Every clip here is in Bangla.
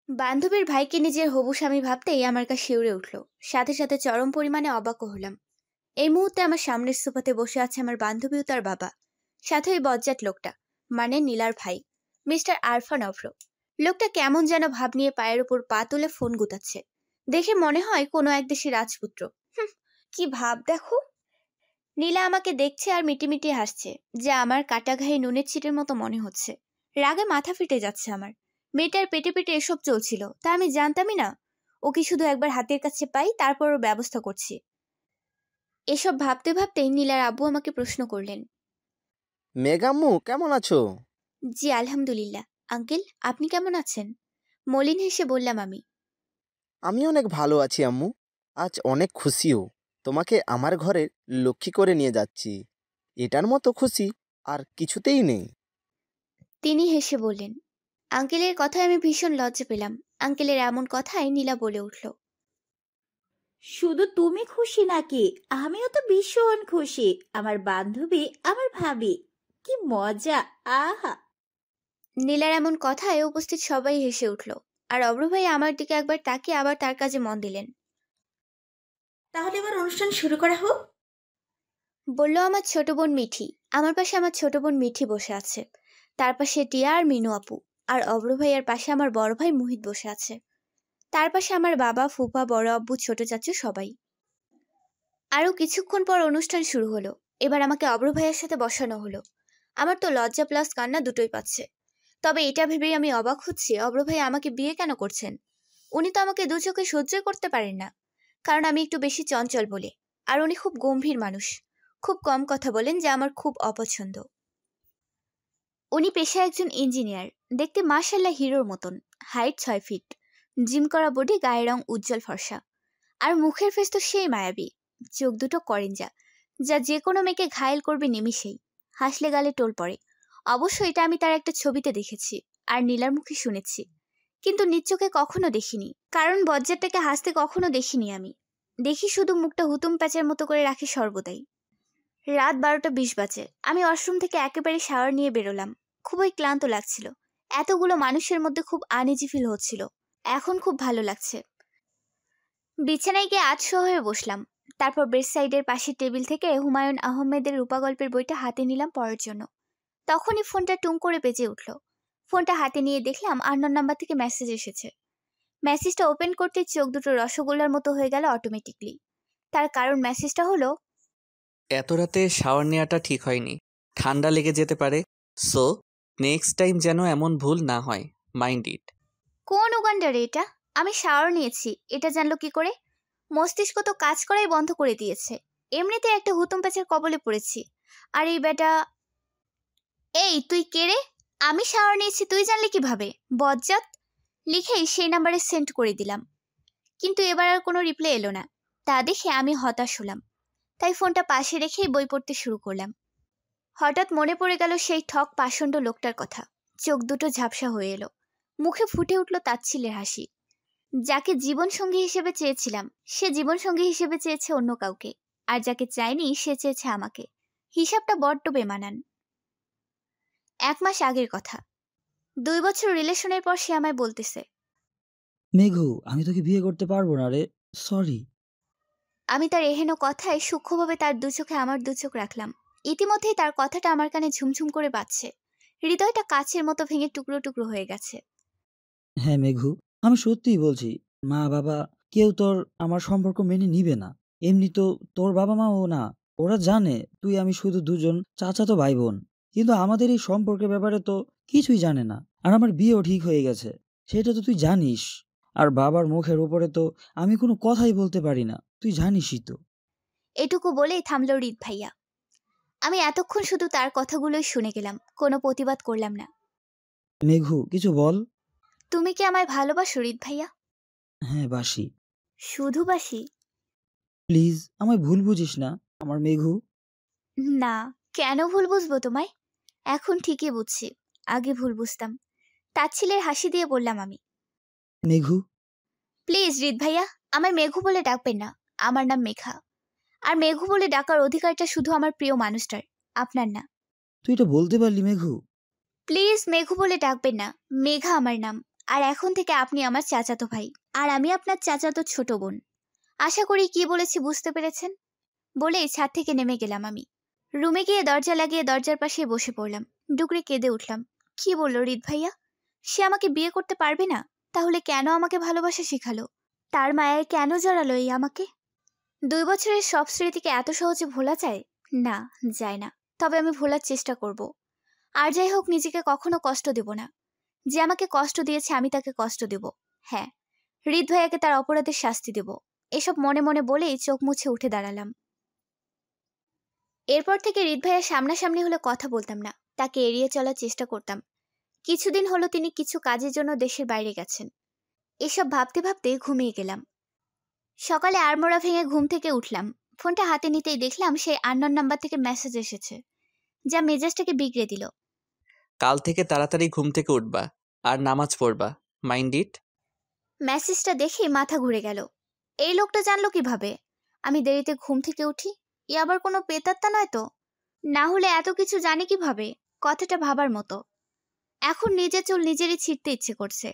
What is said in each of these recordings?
বান্ধবীর ভাইকে নিজের হবু স্বামী ভাবতেই আমার গা শিউরে উঠল। সাথে সাথে চরম পরিমাণে অবাকও হলাম। এই মুহূর্তে আমার সামনের সোফাতে বসে আছে আমার বান্ধবী ও তার বাবা, সাথে ওই বজ্জাত লোকটা, মানে নীলার ভাই, মিস্টার আরফান অভ্র। লোকটা কেমন যেন ভাব নিয়ে পায়ের উপর পা তুলে ফোন গুতাচ্ছে। দেখে মনে হয় কোনো এক দেশের রাজপুত্র। কি ভাব দেখো। নীলা আমাকে দেখছে আর মিটিমিটি হাসছে, যা আমার কাটা ঘায়ে নুনের ছিটের মতো মনে হচ্ছে। রাগে মাথা ফেটে যাচ্ছে আমার। মেয়েটার পেটে পেটে এসব চলছিল, তা আমি জানতামই না। ওকে শুধু একবার হাতের কাছে পাই, তারপর ওর ব্যবস্থা করছি। এসব ভাবতে ভাবতেই নীলার আব্বু আমাকে প্রশ্ন করলেন। মেঘাম্মু কেমন আছো? জি আলহামদুলিল্লাহ। আঙ্কেল, আপনি কেমন আছেন? মলিন হেসে বললাম আমি। আমি অনেক ভালো আছি আম্মু। আজ অনেক খুশিও। তোমাকে আমার ঘরে লক্ষ্মী করে নিয়ে যাচ্ছি। এটার মতো খুশি আর কিছুতেই নেই। তিনি হেসে বললেন। আঙ্কেলের কথায় আমি ভীষণ লজ্জা পেলাম। আঙ্কেলের এমন কথায় নীলা বলে উঠল। শুধু তুমি খুশি নাকি? আমিও তো ভীষণ খুশি। আমার বান্ধবী, আমার ভাবি, কি মজা! আহা! নীলার এমন কথায় উপস্থিত সবাই হেসে উঠল। আর অভ্র ভাই আমার দিকে একবার তাকিয়ে আবার তার কাজে মন দিলেন। তাহলে এবার অনুষ্ঠান শুরু করা হোক। বলল আমার ছোট বোন মিঠি। আমার পাশে আমার ছোট বোন মিঠি বসে আছে। তার পাশে টিয়া আর মিনু আপু। আর অভ্র ভাইয়ার পাশে আমার বড় ভাই মুহিত বসে আছে। তার পাশে আমার বাবা, ফুপা, বড় আব্বু, ছোট চাচু সবাই। আরও কিছুক্ষণ পর অনুষ্ঠান শুরু হলো। এবার আমাকে অভ্র ভাইয়ের সাথে বসানো হলো। আমার তো লজ্জা প্লাস কান্না দুটোই পাচ্ছে। তবে এটা ভেবেই আমি অবাক হচ্ছি, অভ্র ভাই আমাকে বিয়ে কেন করছেন? উনি তো আমাকে দু চোখে সহ্যই করতে পারেন না। কারণ আমি একটু বেশি চঞ্চল বলে। আর উনি খুব গম্ভীর মানুষ। খুব কম কথা বলেন, যা আমার খুব অপছন্দ। উনি পেশায় একজন ইঞ্জিনিয়ার। দেখতে মাশাআল্লাহ হিরোর মতন। Height 6 feet. জিম করা বডি, গায়ের রং উজ্জ্বল ফর্সা। আর মুখের ফেস তো সেই মায়াবী। চোখ দুটো করেঞ্জা, যা যে কোনো মেয়েকে ঘায়েল করবে নিমিষেই। হাসলে গালে টোল পড়ে। অবশ্য এটা আমি তার একটা ছবিতে দেখেছি আর নীলার মুখে শুনেছি, কিন্তু নিজ চোখে কখনো দেখিনি। কারণ বজ্জারটাকে হাসতে কখনো দেখিনি আমি। দেখি শুধু মুখটা হুতুম প্যাচের মতো করে রাখে সর্বদাই। রাত 12টা 20 বাজে। আমি ওয়াশরুম থেকে একেবারে শাওয়ার নিয়ে বেরোলাম। খুবই ক্লান্ত লাগছিল। এতগুলো মানুষের মধ্যে খুব আনইজি ফিল হচ্ছিল। এখন খুব ভালো লাগছে। বিছানায় গিয়ে আতশোয়া হয়ে বসলাম। তারপর বেড সাইডের পাশের টেবিল থেকে হুমায়ুন আহমেদের রূপা গল্পের বইটা হাতে নিলাম পড়ার জন্য। তখনই ফোনটা টুং করে বেজে উঠল। ফোনটা হাতে নিয়ে দেখলাম আননোন নাম্বার থেকে মেসেজ এসেছে। মেসেজটা ওপেন করতে চোখ দুটো রসগোল্লার মতো হয়ে গেল অটোমেটিকলি। তার কারণ মেসেজটা হলো, এত রাতে শাওয়ার নেওয়াটা ঠিক হয়নি, ঠান্ডা লেগে যেতে পারে। সো নেক্সট টাইম যেন এমন ভুল না হয়, মাইন্ড ইট। কোন উগান্ডারে এটা? আমি শাওয়ার নিয়েছি, এটা জানলো কি করে? মস্তিষ্ক তো কাজ করাই বন্ধ করে দিয়েছে। এমনিতে একটা হুতুম প্যাচের কবলে পড়েছি। আর এই বেটা। এই তুই কে রে? আমি শাওয়ার নিয়েছি তুই জানলি কিভাবে? বজ্জাত। লিখেই সেই নাম্বারে সেন্ড করে দিলাম। কিন্তু এবার আর কোনো রিপ্লাই এলো না। তা দেখে আমি হতাশ হলাম। তাই ফোনটা পাশে রেখেই বই পড়তে শুরু করলাম। হঠাৎ মনে পড়ে গেল সেই ঠক পাষণ্ড লোকটার কথা। চোখ দুটো ঝাপসা হয়ে এলো। মুখে ফুটে উঠল তাচ্ছিল্যের হাসি। যাকে জীবনসঙ্গী হিসেবে চেয়েছিলাম, সে জীবনসঙ্গী হিসেবে চেয়েছে অন্য কাউকে। আর যাকে চাইনি, সে চেয়েছে আমাকে। হিসাবটা বড্ড বেমানান। 1 মাস আগের কথা। 2 বছর রিলেশনের পর সে আমায় বলতেছে, মেঘু, আমি তোকে বিয়ে করতে পারবো না রে। সরি। আমি তার এহেন কথায় সূক্ষ্মভাবে তার দু চোখে আমার দু চোখ রাখলাম। ইতিমধ্যেই তার কথাটা আমার কানে ঝুমঝুম করে বাজছে। হৃদয়টা কাচের মতো ভেঙে টুকরো টুকরো হয়ে গেছে। হ্যাঁ মেঘু, আমি সত্যিই বলছি। মা বাবা কেউ তোর আমার সম্পর্ক মেনে নিবে না। এমনি তো তোর বাবা মাও না। ওরা জানে তুই আমি শুধু দুজন চাচাতো ভাই বোন, কিন্তু আমাদের এই সম্পর্কের ব্যাপারে তো কিছুই জানে না। আর আমার বিয়েও ঠিক হয়ে গেছে, সেটা তো তুই জানিস। আর বাবার মুখের উপরে তো আমি কোনো কথাই বলতে পারি না, তুই জানিসই তো। এটুকু বলেই থামল হৃদ ভাইয়া। আমি এতক্ষণ শুধু তার কথাগুলোই শুনে গেলাম, কোনো প্রতিবাদ করলাম না। মেঘু, কিছু বল। তুমি কি আমায় ভালোবাসো হৃদ ভাইয়া? হ্যাঁ বাসি। শুধু বাসি? প্লিজ আমায় ভুল বুঝিস না আমার মেঘু। না, কেন ভুল বুঝবো তোমায়? এখন ঠিকই বুঝছি। আগে ভুল বুঝতাম। তাচ্ছিলের হাসি দিয়ে বললাম আমি। মেঘু। প্লিজ হৃদ ভাইয়া, আমায় মেঘু বলে ডাকবেন না। আমার নাম মেঘা। আর মেঘু বলে ডাকার অধিকারটা শুধু আমার প্রিয় মানুষটার, আপনার না। তুই এটা বলতে পারলি মেঘু? প্লিজ মেঘু বলে ডাকবেন না। মেঘা আমার নাম। আর এখন থেকে আপনি আমার চাচাতো ভাই, আর আমি আপনার চাচাতো ছোট বোন। আশা করি কি বলেছি বুঝতে পেরেছেন। বলেই ছাদ থেকে নেমে গেলাম আমি। রুমে গিয়ে দরজা লাগিয়ে দরজার পাশে বসে পড়লাম। ডুকরে কেঁদে উঠলাম। কি বললো হৃদ ভাইয়া? সে আমাকে বিয়ে করতে পারবে না? তাহলে কেন আমাকে ভালোবাসা শিখালো? তার মায়ায় কেন জড়ালো এই আমাকে? 2 বছরের সব স্মৃতিকে এত সহজে ভোলা যায়? না, যায় না। তবে আমি ভোলার চেষ্টা করব। আর যাই হোক, নিজেকে কখনো কষ্ট দেব না। যে আমাকে কষ্ট দিয়েছে আমি তাকে কষ্ট দেব। হ্যাঁ, হৃদ ভাইয়াকে তার অপরাধের শাস্তি দেব। এসব মনে মনে বলেই চোখ মুছে উঠে দাঁড়ালাম। এরপর থেকে হৃদ ভাইয়ার সামনাসামনি হলে কথা বলতাম না, তাকে এড়িয়ে চলার চেষ্টা করতাম। কিছুদিন হলো তিনি কিছু কাজের জন্য দেশের বাইরে গেছেন। এসব ভাবতে ভাবতে ঘুমিয়ে গেলাম। সকালে আড়মোড়া ভেঙে ঘুম থেকে উঠলাম। ফোনটা হাতে নিতেই দেখলাম সেই আননোন নাম্বার থেকে মেসেজ এসেছে, যা মেজাজটাকে বিগড়ে দিল। কাল থেকে তাড়াতাড়ি ঘুম থেকে উঠবা আর নামাজ পড়বা, মাইন্ড ইট। মেসেজটা দেখেই মাথা ঘুরে গেল। এই লোকটা জানলো কিভাবে আমি দেরিতে ঘুম থেকে উঠি? ই আবার কোনো পেতাত্তা নয় তো? না হলে এত কিছু জানে কিভাবে? কথাটা ভাবার মতো। এখন নিজের চুল নিজেরই ছিঁড়তে ইচ্ছে করছে।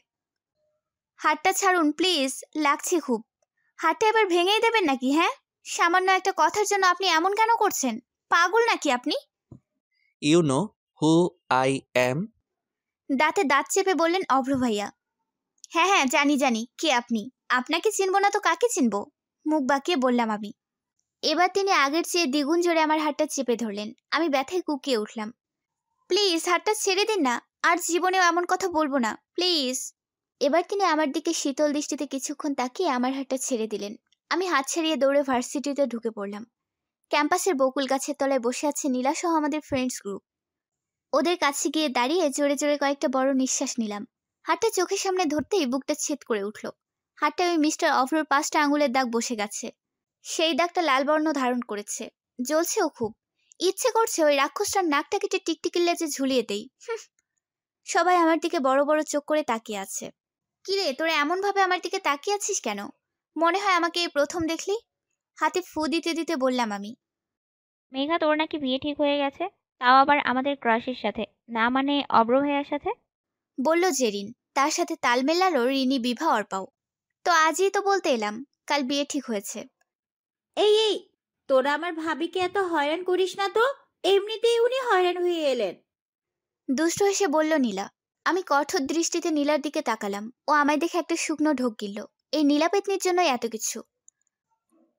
হাতটা ছাড়ুন প্লিজ, লাগছে খুব। হাতটা এবার ভেঙেই দেবেন নাকি? হ্যাঁ, সামান্য একটা কথার জন্য আপনি এমন কেন করছেন? পাগল নাকি আপনি? You know who I am? দাঁতে দাঁত চেপে বললেন অভ্র ভাইয়া। হ্যাঁ হ্যাঁ, জানি জানি কে আপনি। আপনাকে চিনব না তো কাকে চিনব? মুখ বাঁকিয়ে বললাম আমি। এবার তিনি আগের চেয়ে দ্বিগুণ জোরে আমার হাতটা চেপে ধরলেন। আমি ব্যথায় কুকিয়ে উঠলাম। প্লিজ হাতটা ছেড়ে দিন না, আর জীবনেও এমন কথা বলবো না, প্লিজ। এবার তিনি আমার দিকে শীতল দৃষ্টিতে কিছুক্ষণ তাকিয়ে আমার হাতটা ছেড়ে দিলেন। আমি হাত ছাড়িয়ে দৌড়ে ভার্সিটিতে ঢুকে পড়লাম। ক্যাম্পাসের বকুল গাছের তলায় বসে আছে নীলা সহ আমাদের ফ্রেন্ডস গ্রুপ। ওদের কাছে গিয়ে দাঁড়িয়ে জোরে জোরে কয়েকটা বড় নিঃশ্বাস নিলাম। হাতটা চোখের সামনে ধরতেই বুকটা ছেদ করে উঠল। হাতটা ওই মিস্টার অভ্রর 5টা আঙুলের দাগ বসে গেছে। সেই দাগটা লাল বর্ণ ধারণ করেছে, জ্বলছেও খুব। ইচ্ছে করছে ওই রাক্ষসটার নাকটা কেটে টিকটিকির লেজে ঝুলিয়ে দেই। সবাই আমার দিকে বড় বড় চোখ করে তাকিয়ে আছে। কিরে, তোরা এমন ভাবে আমার দিকে তাকিয়ে আছিস কেন? মনে হয় আমাকে এই প্রথম দেখলি? হাতে ফু দিতে দিতে বললাম আমি। মেঘা, তোর নাকি বিয়ে ঠিক হয়ে গেছে, তাও আবার আমাদের ক্রাশের সাথে, না মানে অব্র ভাইয়ার সাথে। বলল জেরিন। তার সাথে তাল মেলালো রিনি, বিভা, অর্পাও। তো আজই তো বলতে এলাম কাল বিয়ে ঠিক হয়েছে। এই এই, তোরা আমার ভাবিকে এত হয়রান করিস না তো। এমনিতেই উনি হয়রান হয়ে এলেন। দুষ্ট হেসে বলল নীলা। আমি কঠোর দৃষ্টিতে নীলার দিকে তাকালাম। ও আমায় দেখে একটা শুকনো ঢোক গিলল। এই নীলা পেতনির জন্যই এত কিছু।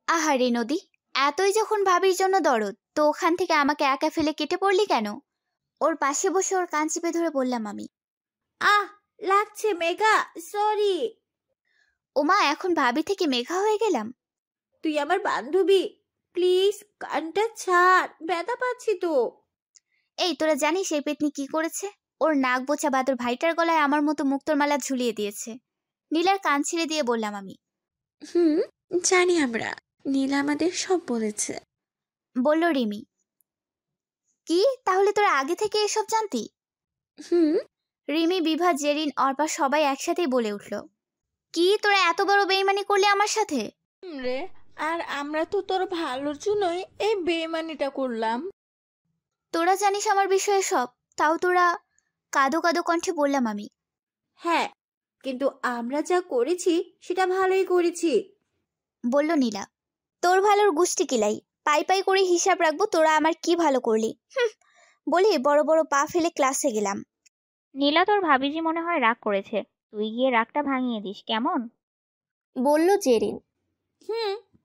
আহারে নদী, এতই যখন ভাবির জন্য দরদ, তো ওখান থেকে আমাকে একা ফেলে কেটে পড়লি কেন? ওর পাশে বসে ওর কান চেপে ধরে বললাম আমি। আহ, লাগছে মেঘা, সরি। ওমা, এখন ভাবি থেকে মেঘা হয়ে গেলাম? তুই আমার বান্ধবী, প্লিজ কানটা ছাড়, ব্যথা পাচ্ছি তো। এই, তোরা জানিস এই পেতনি কি করেছে? ওর নাক বোচা বাদর ভাইটার গলায় আমার মতো মুক্তোর মালা ঝুলিয়ে দিয়েছে। নীলার কান ছিঁড়ে দিয়ে বললাম আমি। জানি আমরা, নীলা আমাদের সব বলেছে। বলল রিমি। কি, তাহলে তোরা আগে থেকে এসব জানতি? রিমি, বিভা, জেরিন, অর্পা সবাই একসাথেই বলে উঠল। কি, তোরা এত বড় বেইমানি করলি আমার সাথে? রে, আর আমরা তো তোর ভালোর জন্যই এই বেইমানিটা করলাম। তোরা জানিস আমার বিষয়ে সব, তাও তোরা? কাঁদো কাঁদো কণ্ঠে বললাম আমি। হ্যাঁ, কিন্তু আমরা যা করেছি সেটা ভালোই করেছি। বলল নীলা। তোর ভালোর গুষ্টি কিলাই, পাই পাই করে হিসাব রাখবো তোরা আমার কি ভালো করলি। বলে বড় বড় পা ফেলে ক্লাসে গেলাম। নীলা, তোর ভাবিজি মনে হয় রাগ করেছে, তুই গিয়ে রাগটা ভাঙিয়ে দিস কেমন? বলল জেরিন।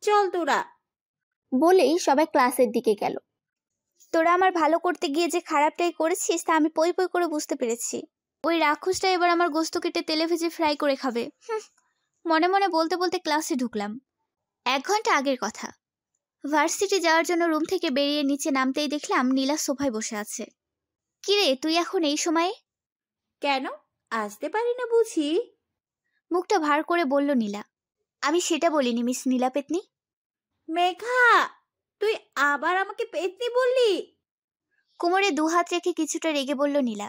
চল তোরা। বলেই সবাই ক্লাসের দিকে গেল। তোরা আমার ভালো করতে গিয়ে যে খারাপটাই করেছিস তা আমি পই পই করে বুঝতে পেরেছি। ওই রাক্ষসটা এবার আমার গোস্ত কেটে তেলে ভেজে ফ্রাই করে খাবে। মনে মনে বলতে বলতে ক্লাসে ঢুকলাম। 1 ঘন্টা আগের কথা। ভার্সিটি যাওয়ার জন্য রুম থেকে বেরিয়ে নিচে নামতেই দেখলাম নীলা সোফায় বসে আছে। কিরে, তুই এখন এই সময়ে? কেন আসতে পারি না বুঝি? মুখটা ভার করে বলল নীলা। আমি সেটা বলিনি মিস নীলা পেতনি। মেঘা, তুই আবার আমাকে পেতনি বললি? কোমরে 2 হাত রেখে কিছুটা রেগে বলল নীলা।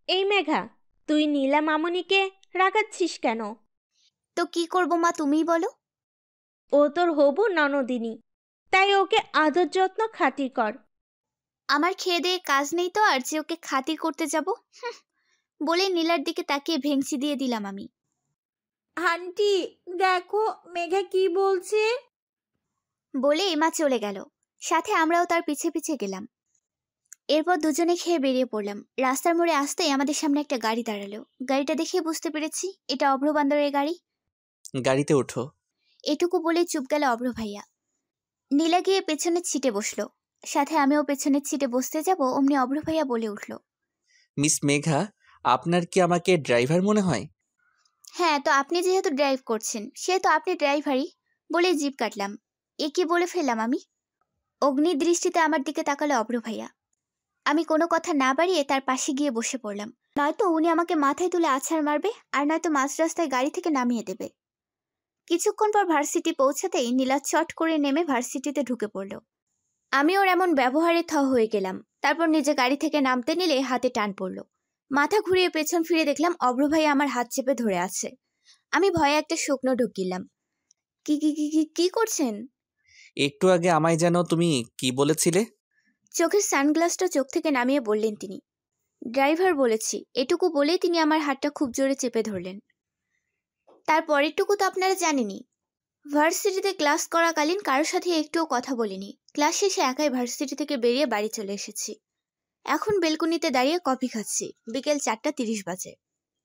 এই মেঘা, তুই নীলা মামুনিকে রাগাচ্ছিস কেন? তো কি করবো মা, তুমিই বলো। ও তোর হবু ননদিনী, তাই ওকে আদর যত্ন খাতির কর। আমার খেয়ে দিয়ে কাজ নেই তো আর যে ওকে খাতির করতে যাব? বলে নীলার দিকে তাকিয়ে ভেংচি দিয়ে দিলাম আমি। আন্টি দেখো মেঘা কি বলছে। বলে মা চলে গেল, সাথে আমরাও তার পিছে পিছে গেলাম। এরপর দুজনে খেয়ে বেরিয়ে পড়লাম। রাস্তার মোড়ে আসতেই আমাদের সামনে একটা গাড়ি দাঁড়ালো। গাড়িটা দেখে বুঝতে পেরেছি এটা অভ্র বান্দরের গাড়ি। গাড়িতে ওঠো। এটুকু বলে চুপ গেল অভ্র ভাইয়া। নীলা গিয়ে পেছনের সিটে বসলো, সাথে আমিও পেছনের সিটে বসতে যাব অমনি অভ্র ভাইয়া বলে উঠল, মিস মেঘা, আপনার কি আমাকে ড্রাইভার মনে হয়? হ্যাঁ, তো আপনি যেহেতু ড্রাইভ করছেন সেহেতু আপনি ড্রাইভারই। বলে জিভ কাটলাম। এ কি বলে ফেললাম আমি? অগ্নি দৃষ্টিতে আমার দিকে তাকালো অভ্র ভাইয়া। আমি কোনো কথা না বাড়িয়ে তার পাশে গিয়ে বসে পড়লাম। নয়তো উনি আমাকে মাথায় তুলে আছাড় মারবে, আর নয়তো মাঝ রাস্তায় গাড়ি থেকে নামিয়ে দেবে। কিছুক্ষণ পর ভার্সিটি পৌঁছাতেই নীলা চট করে নেমে ভার্সিটিতে ঢুকে পড়ল। আমি ওর এমন ব্যবহারে থ হয়ে গেলাম। তারপর নিজে গাড়ি থেকে নামতে নিলে হাতে টান পড়ল। মাথা ঘুরিয়ে পেছন ফিরে দেখলাম অভ্র ভাই আমার হাত চেপে ধরে আছে। আমি ভয়ে একটা শুকনো ঢোক গিললাম। কি কি কি কি কি করছেন? একটু আগে আমায় যেন তুমি কি বলেছিলে? চোখের সানগ্লাসটা চোখ থেকে নামিয়ে বললেন তিনি। ড্রাইভার বলেছি। এটুকু বলেই তিনি আমার হাতটা খুব জোরে চেপে ধরলেন। তারপরেরটুকু তো আপনারা জানেনই। ভার্সিটিতে ক্লাস করাকালীন কারোর সাথে একটুও কথা বলিনি। ক্লাস শেষে একাই ভার্সিটি থেকে বেরিয়ে বাড়ি চলে এসেছি। এখন বেলকুনিতে দাঁড়িয়ে কফি খাচ্ছি। বিকেল 4:30 বাজে।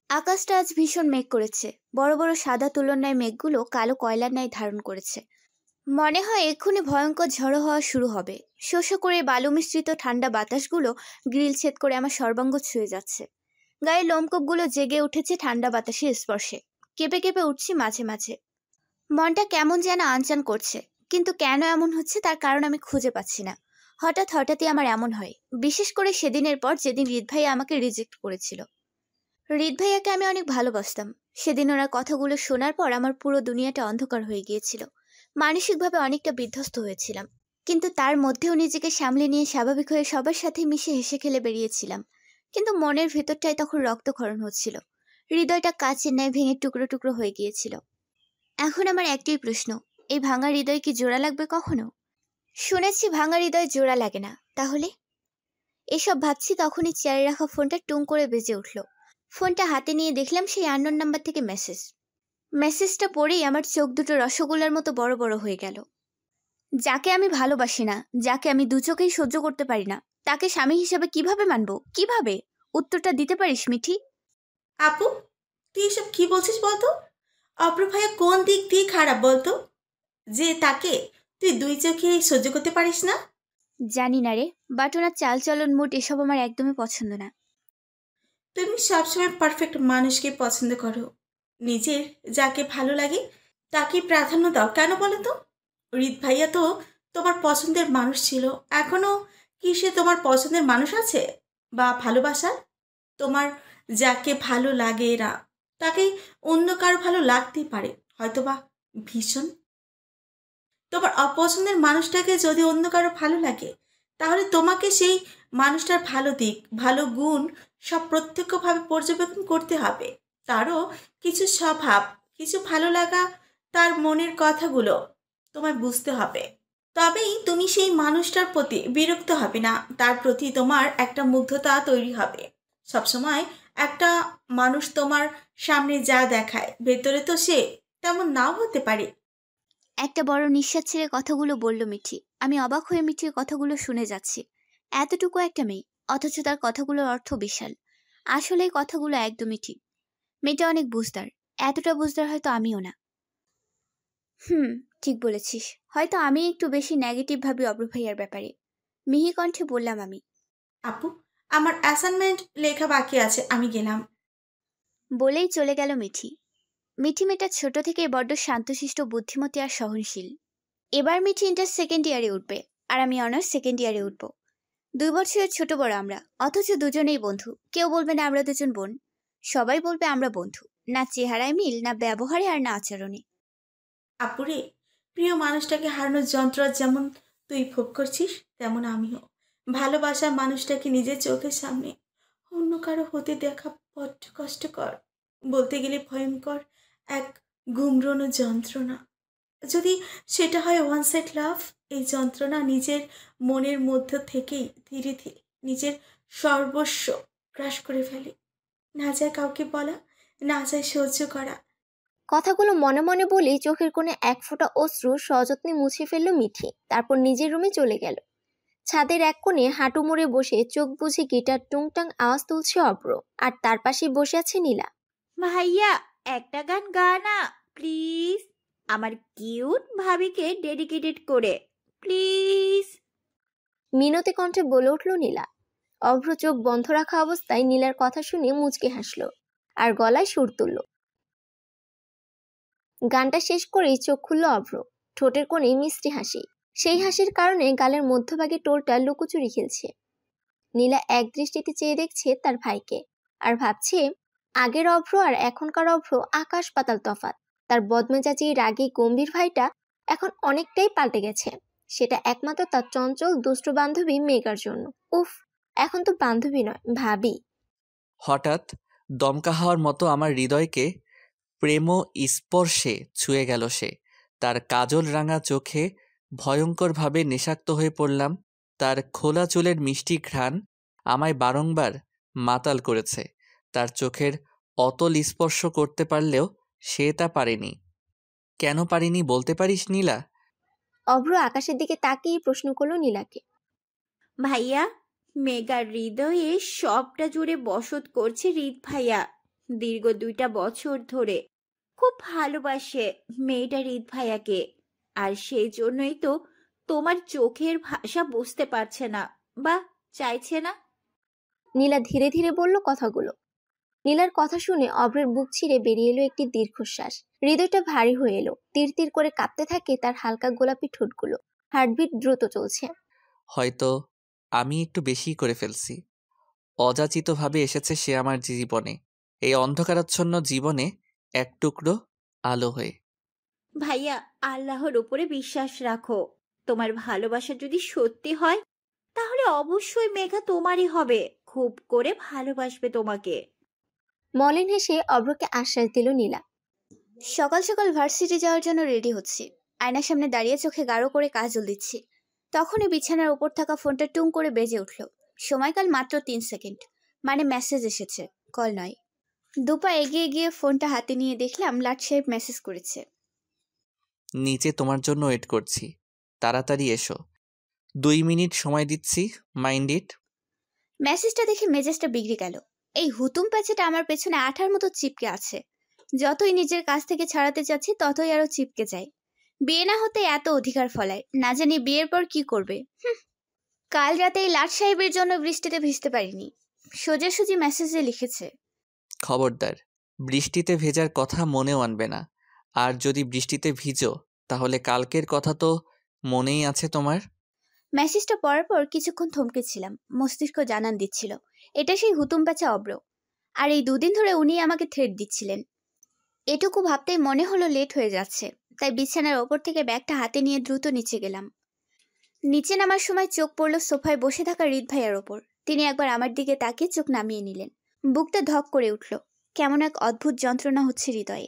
আকাশটা আজ ভীষণ মেঘ করেছে। বড় বড় সাদা তুলোর ন্যায় মেঘগুলো কালো কয়লার ন্যায় ধারণ করেছে। মনে হয় এক্ষুনি ভয়ঙ্কর ঝড়ো হওয়া শুরু হবে। শো শো করে বালু মিশ্রিত ঠান্ডা বাতাসগুলো গ্রিল ছেদ করে আমার সর্বাঙ্গ ছুঁয়ে যাচ্ছে। গায়ের লোমকূপগুলো জেগে উঠেছে ঠান্ডা বাতাসের স্পর্শে। কেঁপে কেঁপে উঠছি মাঝে মাঝে। মনটা কেমন যেন আনচান করছে, কিন্তু কেন এমন হচ্ছে তার কারণ আমি খুঁজে পাচ্ছি না। হঠাৎই আমার এমন হয়, বিশেষ করে সেদিনের পর যেদিন হৃদ ভাইয়া আমাকে রিজেক্ট করেছিল। হৃদ ভাইয়াকে আমি অনেক ভালোবাসতাম। সেদিন ওনার কথাগুলো শোনার পর আমার পুরো দুনিয়াটা অন্ধকার হয়ে গিয়েছিল। মানসিকভাবে অনেকটা বিধ্বস্ত হয়েছিলাম, কিন্তু তার মধ্যেও নিজেকে সামলে নিয়ে স্বাভাবিক হয়ে সবার সাথে মিশে হেসে খেলে বেরিয়েছিলাম। কিন্তু মনের ভেতরটায় তখন রক্তক্ষরণ হচ্ছিল। হৃদয়টা কাচের ন্যায় ভেঙে টুকরো টুকরো হয়ে গিয়েছিল। এখন আমার একটাই প্রশ্ন, এই ভাঙা হৃদয় কি জোড়া লাগবে কখনো? শুনেছি ভাঙা হৃদয় জোড়া লাগে না। তাহলে? এসব ভাবছি তখনই চেয়ারে রাখা ফোনটা টুং করে বেজে উঠল। ফোনটা হাতে নিয়ে দেখলাম সেই আননোন নাম্বার থেকে মেসেজ। মেসেজটা পড়েই আমার চোখ দুটো রসগোল্লার মতো বড় বড় হয়ে গেল। যাকে আমি ভালোবাসি না, যাকে আমি দু চোখেই সহ্য করতে পারি না, তাকে স্বামী হিসেবে কিভাবে মানব? কিভাবে? উত্তরটা দিতে পারিস মিঠি? আপু, তুই এসব কি বলছিস বলতো? অপর ভাইয়া কোন দিক দিয়ে খারাপ বলতো, যে তাকে তুই দুই চোখে সহ্য করতে পারিস না? জানি না রে, বাট ওনার চালচলন মুড এসব আমার একদমই পছন্দ না। তুমি সবসময় পারফেক্ট মানুষকে পছন্দ করো, নিজের যাকে ভালো লাগে তাকে প্রাধান্য দাও কেন বলো তো? হৃদ ভাইয়া তো তোমার পছন্দের মানুষ ছিল, এখনো কি সে তোমার পছন্দের মানুষ আছে? বা ভালোবাসার তোমার যাকে ভালো লাগে না তাকে অন্য কারো ভালো লাগতেই পারে, হয়তো বা ভীষণ। তোমার অপছন্দের মানুষটাকে যদি অন্য কারো ভালো লাগে, তাহলে তোমাকে সেই মানুষটার ভালো দিক ভালো গুণ সব প্রত্যক্ষভাবে পর্যবেক্ষণ করতে হবে। তারও কিছু স্বভাব, কিছু ভালো লাগা, তার মনের কথাগুলো তোমায় বুঝতে হবে। তবেই তুমি সেই মানুষটার প্রতি বিরক্ত হবে না, তার প্রতি তোমার একটা মুগ্ধতা তৈরি হবে। সবসময় একটা মানুষ তোমার সামনে যা দেখায় ভেতরে তো সে তেমন নাও হতে পারে। একটা বড় নিঃশ্বাস ছেড়ে কথাগুলো বলল মিঠি। আমি অবাক হয়ে মিঠির কথাগুলো শুনে যাচ্ছি। এতটুকু একটা মেয়ে, অথচ তার কথাগুলোর অর্থ বিশাল। আসলে এই কথাগুলো একদমই ঠিক। মেয়েটা অনেক বুঝদার। এতটা বুঝদার হয়তো আমিও না। ঠিক বলেছিস। হয়তো আমি একটু বেশি নেগেটিভ ভাবি অব্র ভাইয়ার ব্যাপারে। মিহি কণ্ঠে বললাম আমি। আপু, আমার অ্যাসাইনমেন্ট লেখা বাকি আছে, আমি গেলাম। বলেই চলে গেল মিঠি। মিঠি মেয়েটা ছোট থেকেই বড্ড শান্তশিষ্ট, বুদ্ধিমতী আর সহনশীল। এবার মিঠি ইন্টার সেকেন্ড ইয়ারে উঠবে, আর আমি অনার্স সেকেন্ড ইয়ারে উঠব। 2 বছরের ছোট বড় আমরা, অথচ দুজনেই বন্ধু। কেউ বলবে না আমরা দুজন বোন, সবাই বলবে আমরা বন্ধু। না চেহারায় মিল, না ব্যবহারে, আর না আচরণে। আপুরে, প্রিয় মানুষটাকে হারানোর যন্ত্রণা যেমন তুই ভোগ করছিস, তেমন আমিও। ভালোবাসার মানুষটাকে নিজের চোখের সামনে অন্য কারো হতে দেখা বড্ড কষ্টকর, বলতে গেলে ভয়ঙ্কর এক গুমরানো যন্ত্রণা। যদি সেটা হয় ওয়ান সাইড লাভ, এই যন্ত্রণা নিজের মনের মধ্য থেকেই ধীরে ধীরে নিজের সর্বস্ব গ্রাস করে ফেলে। না যায় কাউকে বলা, না যায় সহ্য করা। কথাগুলো মনে মনে বলেই চোখের কোণে এক ফোঁটা অশ্রু সযত্নে মুছে ফেলল মিঠি। তারপর নিজের রুমে চলে গেল। ছাদের এক কোণে হাঁটু মুড়ে বসে চোখ বুজে গিটার টুংটাং আওয়াজ তুলছে অব্র, আর তার পাশেই বসে আছে নীলা। ভাইয়া, একটা গান গা না প্লিজ, আমার কিউট ভাবিকে ডেডিকেটেড করে, প্লিজ। মিনতি কণ্ঠে বলে উঠল নীলা। অভ্র চোখ বন্ধ রাখা অবস্থায় নীলার কথা শুনে মুচকে হাসল আর গলায় সুর তুলল। গানটা শেষ করেই চোখ খুলল অভ্র। ঠোঁটের কোণে মিষ্টি হাসি, সেই হাসির কারণে গালের মধ্যভাগে টোলটা লুকোচুরি খেলছে। নীলা এক দৃষ্টিতে চেয়ে দেখছে তার ভাইকে, আর ভাবছে আগের অভ্র আর এখনকার অভ্র আকাশ পাতাল তফাৎ। তার বদমেজাজি রাগী গম্ভীর ভাইটা এখন অনেকটাই পাল্টে গেছে, সেটা একমাত্র তার চঞ্চল দুষ্ট বান্ধবী মেঘার জন্য। উফ, এখন তো বান্ধবী নয়, ভাবি। হঠাৎ দমকা হওয়ার মতো আমার হৃদয়কে প্রেম স্পর্শে ছুঁয়ে গেল সে। তার কাজল রাঙা চোখে ভয়ঙ্করভাবে নেশাক্ত হয়ে পড়লাম। তার খোলা চুলের মিষ্টি ঘ্রাণ আমায় বারংবার মাতাল করেছে। তার চোখের অতল স্পর্শ করতে পারলেও সে তা পারেনি। কেন পারিনি বলতে পারিস নীলা? অভ্র আকাশের দিকে তাকিয়ে প্রশ্ন করলো নীলাকে। ভাইয়া, মেগার হৃদয়ে সবটা জুড়ে বসত করছে হৃদ ভাইয়া। দীর্ঘ 2টা বছর ধরে খুব ভালোবাসে মেয়েটা হৃদ ভাইয়াকে, আর সেই জন্যই তো তোমার চোখের ভাষা বুঝতে পারছে না বা চাইছে না। নীলা ধীরে ধীরে বলল কথাগুলো। নীলার কথা শুনে অভ্রের বুক ছিঁড়ে বেরিয়ে এলো একটি দীর্ঘশ্বাস। হৃদয়টা ভারী হয়ে এলো, তীর তীর করে কাঁপতে থাকে তার হালকা গোলাপি ঠোঁটগুলো। হার্টবিট দ্রুত চলছে। হয়তো আমি একটু বেশি করে ফেলছি। অযাচিতভাবে এসেছে সে আমার জীবনে, এই অন্ধকারাচ্ছন্ন জীবনে এক টুকরো আলো হয়ে। ভাইয়া, আল্লাহর উপরে বিশ্বাস রাখো। তোমার ভালোবাসা যদি সত্যি হয় তাহলে অবশ্যই মেঘা তোমারই হবে, খুব করে ভালোবাসবে তোমাকে। মলিন হেসে অভ্রকে আশ্বাস দিল নীলা। সকাল সকাল ভার্সিটি যাওয়ার জন্য রেডি হচ্ছি। আয়নার সামনে দাঁড়িয়ে চোখে গাঢ় করে কাজল দিচ্ছি। তখনই বিছানার উপর থাকা ফোনটা টুং করে বেজে উঠল। সময়কাল মাত্র 3 সেকেন্ড, মানে মেসেজ এসেছে, কল নয়। দুপা এগিয়ে গিয়ে ফোনটা হাতে নিয়ে দেখলাম লাট সাহেব মেসেজ করেছে। নিচে তোমার জন্য ওয়েট করছি, তাড়াতাড়ি এসো। 2 মিনিট সময় দিচ্ছি, মাইন্ড ইট। মেসেজটা দেখে মেজাজটা বিগড়ে গেল। এই হুতুম প্যাচেটা আমার পেছনে আঠার মতো চিপকে আছে। যতই নিজের কাছ থেকে ছাড়াতে চাচ্ছি ততই আরো চিপকে যায়। বিয়ে না হতে এত অধিকার ফলায়, না জানি বিয়ের পর কি করবে। কাল রাতে এই লাট সাহেবের জন্য বৃষ্টিতে ভিজতে পারিনি। সোজাসুজি মেসেজে লিখেছে, খবরদার বৃষ্টিতে ভেজার কথা মনেও আনবে না। আর যদি বৃষ্টিতে ভিজো তাহলে কালকের কথা তো মনেই আছে তোমার। মেসেজটা পড়ার পর কিছুক্ষণ থমকেছিলাম। মস্তিষ্ক জানান দিচ্ছিল এটা সেই হুতুম প্যাচা অব্র, আর এই 2 দিন ধরে উনি আমাকে থ্রেট দিচ্ছিলেন। এটুকু ভাবতেই মনে হলো লেট হয়ে যাচ্ছে, তাই বিছানার ওপর থেকে ব্যাগটা হাতে নিয়ে দ্রুত নিচে গেলাম। নিচে নামার সময় চোখ পড়ল সোফায় বসে থাকা হৃদ ভাইয়ার ওপর। তিনি একবার আমার দিকে তাকিয়ে চোখ নামিয়ে নিলেন। বুকটা ধক করে উঠল। কেমন এক অদ্ভুত যন্ত্রণা হচ্ছে হৃদয়ে,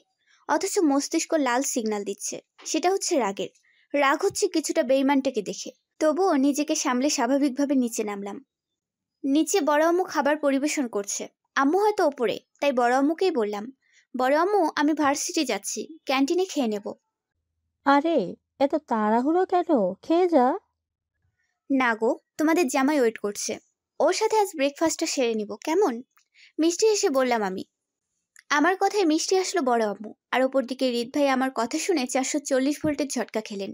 অথচ মস্তিষ্ক লাল সিগন্যাল দিচ্ছে। সেটা হচ্ছে রাগের। রাগ হচ্ছে কিছুটা বেইমানটাকে দেখে। তবুও নিজেকে সামলে স্বাভাবিকভাবে নিচে নামলাম। নিচে বড় আম্মু খাবার পরিবেশন করছে। আম্মু হয়তো ওপরে, তাই বড় আম্মুকেই বললাম, বড় আম্মু আমি ভার্সিটি যাচ্ছি, ক্যান্টিনে খেয়ে নেব। আরে এত তাড়াহুড়ো কেন? খেয়ে যা। না গো, তোমাদের জামাই ওয়েট করছে, ওর সাথে আজ ব্রেকফাস্টটা সেরে নিব, কেমন? মিষ্টি এসে বললাম আমি। আমার কথায় মিষ্টি আসলো বড় আম্মু, আর ওপর দিকে হৃদ ভাই আমার কথা শুনে 440 ভোল্টের ঝটকা খেলেন।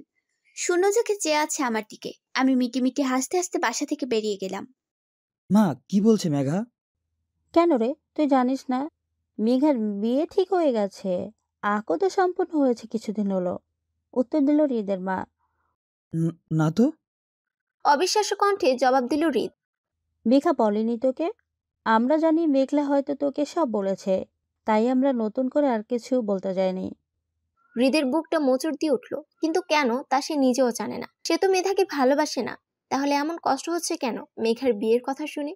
শূন্য চোখে চেয়ে আছে আমার দিকে। আমি মিটি মিটি হাসতে হাসতে বাসা থেকে বেরিয়ে গেলাম। মা, কি বলছে মেঘা? কেন রে, তুই জানিস না মেঘার বিয়ে ঠিক হয়ে গেছে? আকদও সম্পূর্ণ হয়েছে কিছুদিন হলো, উত্তর দিল হৃদের মা। না তো। অবিশ্বাস্য কণ্ঠে জবাব দিল হৃদ। মেঘা বলেনি তোকে? আমরা জানি মেঘলা হয়তো তোকে সব বলেছে, তাই আমরা নতুন করে আর কিছু বলতে যাইনি। হৃদের বুকটা মোচড় দিয়ে উঠল, কিন্তু কেন তা সে নিজেও জানে না। সে তো মেধাকে ভালোবাসে না, তাহলে এমন কষ্ট হচ্ছে কেন মেঘার বিয়ের কথা শুনে?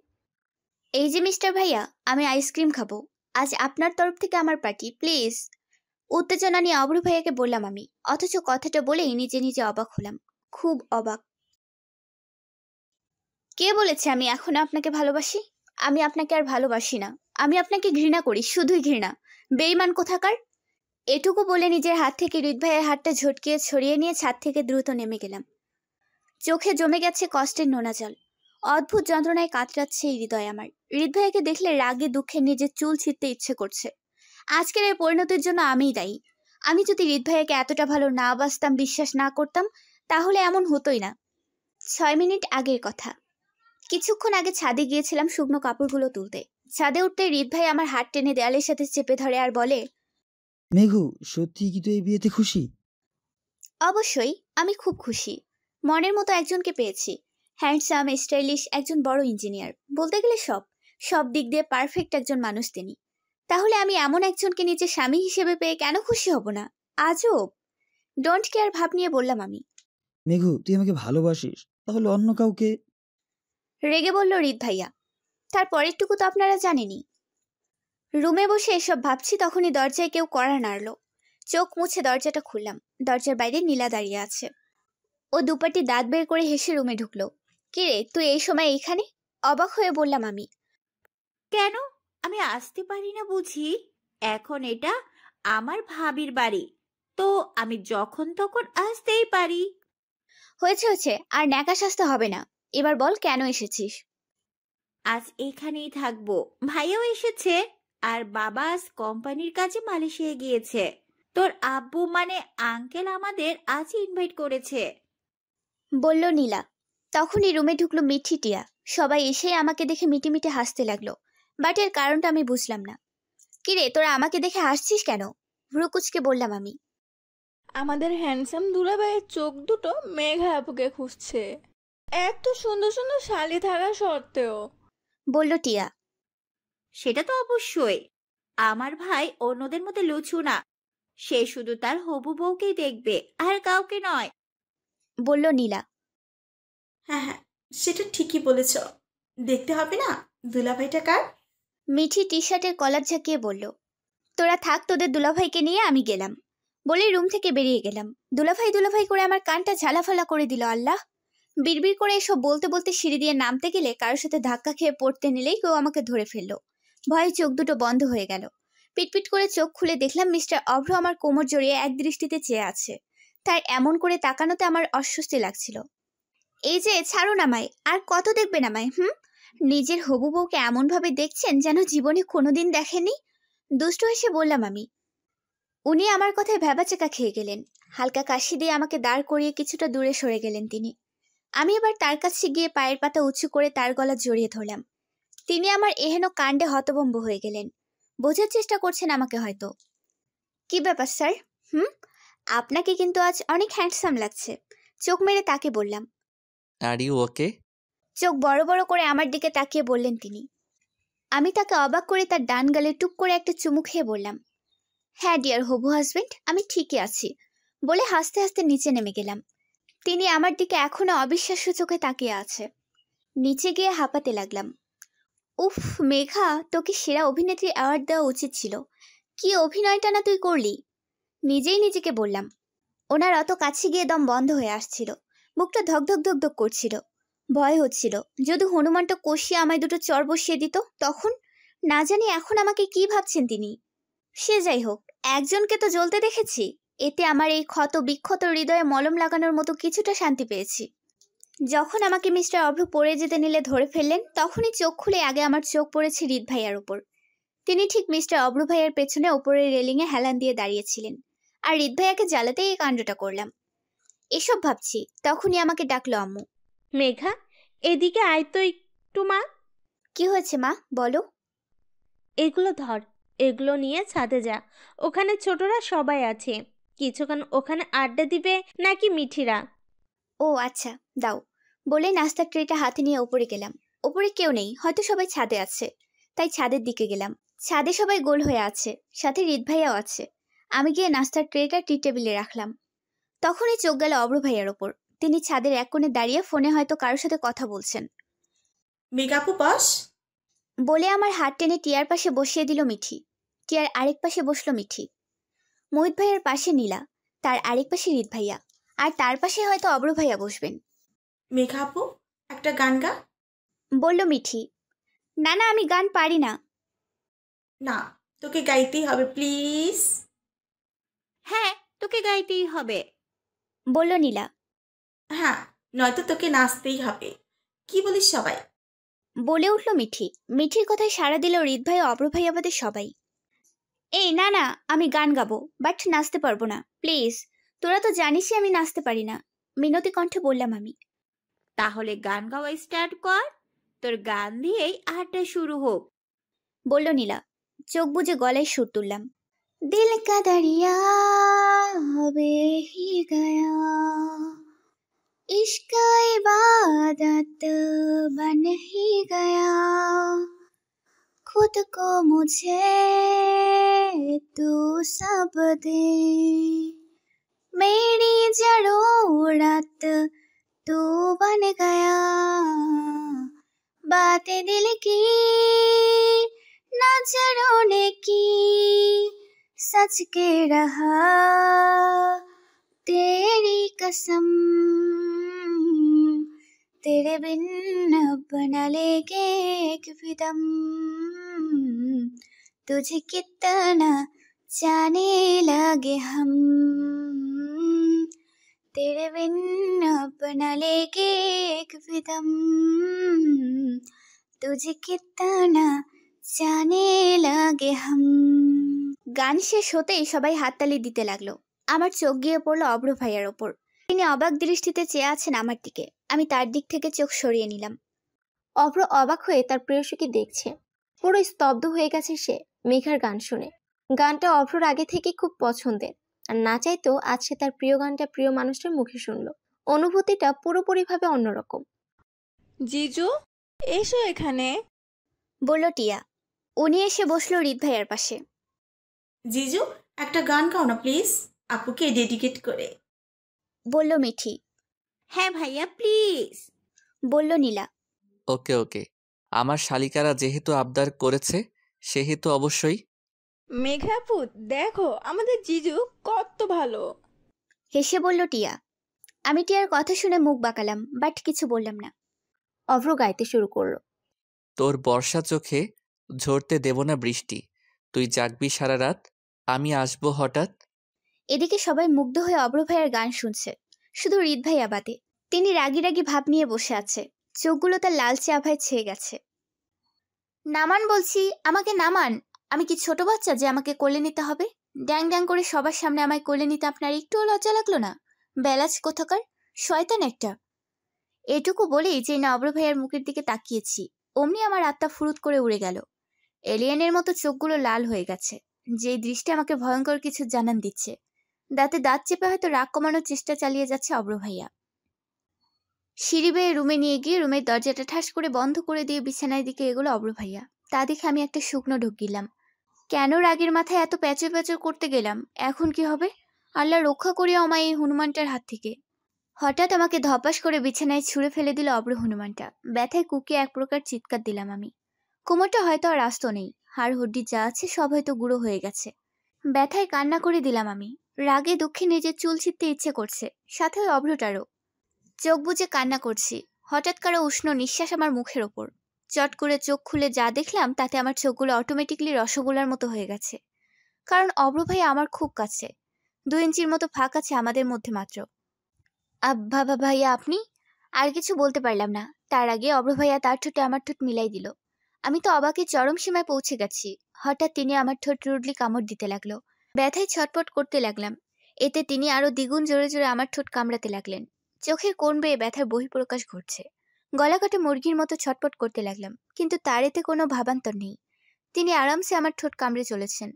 এই যে মিস্টার ভাইয়া, আমি আইসক্রিম খাবো, আজ আপনার তরফ থেকে আমার পার্টি, প্লিজ। উত্তেজনা নিয়ে অভ্র ভাইয়াকে বললাম আমি, অথচ কথাটা বলেই নিজে নিজে অবাক হলাম, খুব অবাক। কে বলেছে আমি এখনো আপনাকে ভালোবাসি? আমি আপনাকে আর ভালোবাসি না। আমি আপনাকে ঘৃণা করি, শুধুই ঘৃণা। বেঈমান কোথাকার। এটুকু বলে নিজের হাত থেকে হৃদ ভাইয়ের হাতটা ঝটকিয়ে ছড়িয়ে নিয়ে ছাদ থেকে দ্রুত নেমে গেলাম। চোখে জমে গেছে কষ্টের নোনা জল। অদ্ভুত যন্ত্রণায় কাতরাচ্ছে এই হৃদয় আমার। হৃদ ভাইয়াকে দেখলে রাগে দুঃখে নিজের চুল ছিঁড়তে ইচ্ছে করছে। আজকের এই পরিণতির জন্য আমিই দায়ী। আমি যদি হৃদ ভাইয়াকে এতটা ভালো না বাসতাম, বিশ্বাস না করতাম, তাহলে এমন হতোই না। 6 মিনিট আগের কথা। কিছুক্ষণ আগে ছাদে গিয়েছিলাম শুকনো কাপড়গুলো তুলতে। ছাদে উঠতে হৃদ ভাই আমার হাত টেনে দেয়ালের সাথে চেপে ধরে আর বলে, মেঘু, সত্যি কি তুই এই বিয়েতে খুশি? অবশ্যই আমি খুব খুশি। মনের মতো একজনকে পেয়েছি। হ্যান্ডসাম, স্টাইলিশ, একজন বড় ইঞ্জিনিয়ার। বলতে গেলে সব দিক দিয়ে পারফেক্ট একজন মানুষ তিনি। তাহলে আমি এমন একজনকে নিজের স্বামী হিসেবে পেয়ে কেন খুশি হব না? আজব। ডোন্ট কেয়ার ভাব নিয়ে বললাম আমি। মেঘু, তুই আমাকে ভালোবাসিস, তাহলে অন্য কাউকে? রেগে বলল হৃদ ভাইয়া। তার পরেরটুকু তো আপনারা জানেনই। রুমে বসে এসব ভাবছি তখনই দরজায় কেউ কড়া নাড়ল। চোখ মুছে দরজাটা খুললাম। দরজার বাইরে নীলা দাঁড়িয়ে আছে। ও দুপাটি দাঁত বের করে হেসে রুমে ঢুকলো। কিরে, তুই এই সময় এইখানে? অবাক হয়ে বললাম আমি। কেন, আমি আসতে পারি না বুঝি? এখন এটা আমার ভাবির বাড়ি, তো আমি যখন তখন আসতেই পারি। হয়েছে, আর ন্যাকা সাজতে হবে না। এবার বল কেন এসেছিস? আজ এখানেই থাকবো। ভাইয়াও এসেছে, আর বাবা আজ কোম্পানির কাজে মালয়েশিয়ায় গিয়েছে। তোর আব্বু মানে আঙ্কেল আমাদের আজ ইনভাইট করেছে, বলল নীলা। তখনই রুমে ঢুকলো মিঠি, টিয়া। সবাই এসে আমাকে দেখে মিটিমিটি হাসতে লাগলো। বাট এর কারণটা আমি বুঝলাম না। কিরে, তোরা আমাকে দেখে হাসছিস কেন? ভ্রুকুচকে বললাম আমি। আমাদের হ্যান্ডসাম দুলাভাইয়ের চোখ দুটো মেঘা আপুকে খুঁজছে, এত সুন্দর সুন্দর শালি থাকা সত্ত্বেও, বলল টিয়া। সেটা তো অবশ্যই। আমার ভাই অন্যদের মধ্যে লুচু না, সে শুধু তার হবু বউকেই দেখবে, আর কাউকে নয়, বলল নীলা। হ্যাঁ, সেটা ঠিকই বলেছ। দেখতে হবে না দুলাভাইটা কার। মিঠি টি শার্টের কলার ঝাঁকিয়ে বলল, তোরা থাক, তোদের দুলাভাইকে নিয়ে আমি গেলাম। বলে রুম থেকে বেরিয়ে গেলাম। দুলাভাই করে আমার কানটা ঝালাফালা করে দিল। আল্লাহ! বিড়বিড় করে এসব বলতে বলতে সিঁড়ি দিয়ে নামতে গেলে কারোর সাথে ধাক্কা খেয়ে পড়তে নিলেই কেউ আমাকে ধরে ফেলল। ভয়ে চোখ দুটো বন্ধ হয়ে গেল। পিটপিট করে চোখ খুলে দেখলাম মিস্টার অভ্র আমার কোমর জড়িয়ে এক দৃষ্টিতে চেয়ে আছে। তার এমন করে তাকানোতে আমার অস্বস্তি লাগছিল। এই যে, ছাড়ুন আমায়। আর কত দেখবেন আমায়? নিজের হবু বউকে এমনভাবে দেখছেন যেন জীবনে কোনোদিন দেখেনি। দুষ্ট হেসে বললাম আমি। উনি আমার কথায় ভ্যাবাচেকা খেয়ে গেলেন। হালকা কাশি দিয়ে আমাকে দাঁড় করিয়ে কিছুটা দূরে সরে গেলেন তিনি। আমি এবার তার কাছে গিয়ে পায়ের পাতা উঁচু করে তার গলা জড়িয়ে ধরলাম। তিনি আমার এহেন কাণ্ডে হতভম্ব হয়ে গেলেন। বোঝার চেষ্টা করছেন আমাকে হয়তো। কি ব্যাপার স্যার? আপনাকে কিন্তু আজ অনেক হ্যান্ডসাম লাগছে। চোখ মেরে তাকে বললাম। Are you okay? চোখ বড় বড় করে আমার দিকে তাকিয়ে বললেন তিনি। আমি তাকে অবাক করে তার ডান গালে টুক করে একটা চুমু খেয়ে বললাম, হ্যাঁ ডিয়ার হবু হাজবেন্ড, আমি ঠিকই আছি। বলে হাসতে হাসতে নিচে নেমে গেলাম। তিনি আমার দিকে এখনো অবিশ্বাস্য চোখে তাকিয়ে আছে। নিচে গিয়ে হাঁপাতে লাগলাম। উফ মেঘা, তোকে সেরা অভিনেত্রী অ্যাওয়ার্ড দেওয়া উচিত ছিল। কি অভিনয়টা না তুই করলি! নিজেই নিজেকে বললাম। ওনার অত কাছে গিয়ে দম বন্ধ হয়ে আসছিল। বুকটা ধকধক ধকধক করছিল। ভয় হচ্ছিল যদি হনুমানটা কষিয়ে আমায় দুটো চর বসিয়ে দিত তখন। না জানি এখন আমাকে কি ভাবছেন তিনি। সে যাই হোক, একজনকে তো জ্বলতে দেখেছি। এতে আমার এই ক্ষত বিক্ষত হৃদয়ে মলম লাগানোর মতো কিছুটা শান্তি পেয়েছি। যখন আমাকে মিস্টার অভ্র পড়ে যেতে নিলে ধরে ফেললেন, তখনই চোখ খুলে আগে আমার চোখ পড়েছে হৃদ ভাইয়ার উপর। তিনি ঠিক মিস্টার অভ্র ভাইয়ার পেছনে ওপরের রেলিংয়ে হেলান দিয়ে দাঁড়িয়েছিলেন। আর হৃদ ভাইয়াকে জ্বালাতেই এই কাণ্ডটা করলাম। এসব ভাবছি তখনই আমাকে ডাকলো আম্মু। মেঘা, এদিকে আয় তো একটু মা। কি হয়েছে মা, বলো। এগুলো ধর, এগুলো নিয়ে ছাদে যা। ওখানে ছোটরা সবাই আছে, কিছুক্ষণ ওখানে আড্ডা দিবে নাকি মিঠিরা। ও আচ্ছা, দাও। বলে নাস্তার ট্রেটা হাতে নিয়ে ওপরে গেলাম। ওপরে কেউ নেই, হয়তো সবাই ছাদে আছে। তাই ছাদের দিকে গেলাম। ছাদে সবাই গোল হয়ে আছে, সাথে হৃদ ভাইয়াও আছে। আমি গিয়ে নাস্তার ট্রেটা টি টেবিলে রাখলাম। তখনই চোখ গেল অভ্র ভাইয়ার ওপর। তিনি ছাদের এক কোণে দাঁড়িয়ে ফোনে হয়তো কারোর সাথে কথা বলছেন। মেঘাপু বস, বলে আমার হাত টেনে টিয়ার পাশে বসিয়ে দিল মিঠি। টিয়ার আরেক পাশে বসলো মিঠি। মোহিত ভাইয়ার পাশে নীলা, তার আরেক পাশে হৃদ ভাইয়া, আর তার পাশে হয়তো অভ্র ভাইয়া বসবেন। মেঘাপু একটা গান গা, বলল মিঠি। না না, আমি গান পারি না। না, তোকে গাইতেই হবে প্লিজ। হ্যাঁ, তোকে গাইতেই হবে। বলল নীলা। হ্যাঁ, নয়তো তোকে নাচতেই হবে। কি বলিস সবাই? বলে উঠল মিঠি। মিঠির কথায় সাড়া দিল হৃদ ভাই, অব্র ভাই, আমাদের সবাই। এই না না, আমি গান গাবো, বাট নাচতে পারবো না, প্লিজ। তোরা তো জানিসই আমি নাচতে পারি না, মিনতি কণ্ঠে বললাম আমি। তাহলে গান গাওয়া স্টার্ট কর। তোর গান দিয়েই আড্ডা শুরু হোক। বলল নীলা। চোখ বুজে গলায় সুর তুললাম। দিল কা দরিয়া বে হি গয়া, इश्क इबादत बन ही गया, खुद को मुझे तू सब दे, मेरी जरूरत तू बन गया, बातें दिल की नजरों ने की, सच के रहा तेरी कसम, तेरे बिन अब न लेंगे एक भी दम, तुझे कितना जाने लगे हम, तेरे बिन अब न लेंगे एक भी दम, तुझे कितना জানে লাগে হাম। গান শেষ হতেই সবাই হাততালি দিতে লাগলো। আমার চোখ গিয়ে পড়লো অব্র ভাইয়ার ওপর। তিনি অবাক দৃষ্টিতে চেয়ে আছেন আমার দিকে। আমি তার দিক থেকে চোখ সরিয়ে নিলাম। অভ্র অবাক হয়ে তার প্রেয়সীকে দেখছে। পুরো স্তব্ধ হয়ে গেছে সে মেঘার গান শুনে। গানটা অভ্রর আগে থেকে খুব পছন্দের, আর না চাইতেও আজ সে তার প্রিয় গানটা প্রিয় মানুষটার মুখে শুনলো। অনুভূতিটা পুরোপুরিভাবে অন্যরকম। জিজু, এসো এখানে, বলল টিয়া। উনি এসে বসলো হৃদ ভাইয়ার পাশে। জিজু, একটা গান গাও না প্লিজ, আপুকে ডেডিকেট করে। বলল মিঠি। হ্যাঁ ভাইয়া, প্লিজ। বলল নীলা। ওকে ওকে, আমার শালিকারা যেহেতু আবদার করেছে সেহেতু অবশ্যই। মেঘা আপু দেখো আমাদের জিজু কত ভালো। হেসে বলল টিয়া। আমি টিয়ার কথা শুনে মুখ বাঁকালাম, বাট কিছু বললাম না। অভ্র গাইতে শুরু করলো। তোর বর্ষা চোখে ঝরতে দেব না বৃষ্টি, তুই জাগবি সারা রাত, আমি আসবো হঠাৎ। এদিকে সবাই মুগ্ধ হয়ে অব্র ভাইয়ের গান শুনছে, শুধু হৃদ ভাইয়া বাদে। তিনি রাগি রাগি ভাব নিয়ে বসে আছে, চোখগুলো তার লালচে আভায় ছেয়ে গেছে। নামান বলছি, আমাকে নামান। আমি কি ছোট বাচ্চা যে আমাকে কোলে নিতে হবে? ড্যাং ড্যাং করে সবার সামনে আমায় কোলে নিতে আপনার একটুও লজ্জা লাগলো না? বেলাজ কোথাকার, শয়তান একটা। এটুকু বলেই যে না অব্র ভাইয়ার মুখের দিকে তাকিয়েছি, অমনি আমার আত্মা ফুরুত করে উড়ে গেল। এলিয়েনের মতো চোখগুলো লাল হয়ে গেছে, যে দৃষ্টি আমাকে ভয়ঙ্কর কিছু জানান দিচ্ছে। দাঁতে দাঁত চেপে হয়তো রাগ কমানোর চেষ্টা চালিয়ে যাচ্ছে অব্র ভাইয়া। সিঁড়ি বেয়ে রুমে নিয়ে গিয়ে রুমের দরজাটা ঠাস করে বন্ধ করে দিয়ে বিছানার দিকে এগোলো অব্র ভাইয়া। তা দেখে আমি একটা শুকনো ঢোক গেলাম। কেন রাগের মাথায় এত প্যাচর প্যাচর করতে গেলাম? এখন কি হবে? আল্লাহ রক্ষা করিও আমায় এই হনুমানটার হাত থেকে। হঠাৎ আমাকে ধপাস করে বিছানায় ছুঁড়ে ফেলে দিল অব্র হনুমানটা। ব্যথায় কুকিয়ে এক প্রকার চিৎকার দিলাম আমি। কোমরটা হয়তো আর আস্ত নেই, হাড় হুড্ডি যা আছে সব হয়তো গুঁড়ো হয়ে গেছে। ব্যথায় কান্না করে দিলাম আমি। রাগে দুঃখে নিজের চুল ছিঁড়তে ইচ্ছে করছে, সাথে ওই অভ্রটারও। চোখ বুজে কান্না করছি। হঠাৎ কারো উষ্ণ নিঃশ্বাস আমার মুখের ওপর। চট করে চোখ খুলে যা দেখলাম তাতে আমার চোখগুলো অটোমেটিকলি রসগোল্লার মতো হয়ে গেছে। কারণ অব্র ভাই আমার খুব কাছে, 2 ইঞ্চির মতো ফাঁক আছে আমাদের মধ্যে মাত্র। আব্বা ভাইয়া আপনি? আর কিছু বলতে পারলাম না। তার আগে অব্র ভাইয়া তার ঠোঁটে আমার ঠোঁট মিলাই দিল। আমি তো অবাকে চরম সীমায় পৌঁছে গেছি। হঠাৎ তিনি আমার ঠোঁট রুডলি কামড় দিতে লাগলো। ব্যথায় ছটপট করতে লাগলাম। এতে তিনি আরো দ্বিগুণ জোরে জোরে আমার ঠোঁট কামড়াতে লাগলেন। চোখের কোণ বেয়ে ব্যথার বহিঃপ্রকাশ ঘটছে। গলা কাটে মুরগির মতো ছটপট করতে লাগলাম, কিন্তু তার এতে কোনো ভাবান্তর নেই। তিনি আরামসে আমার ঠোঁট কামড়ে চলেছেন।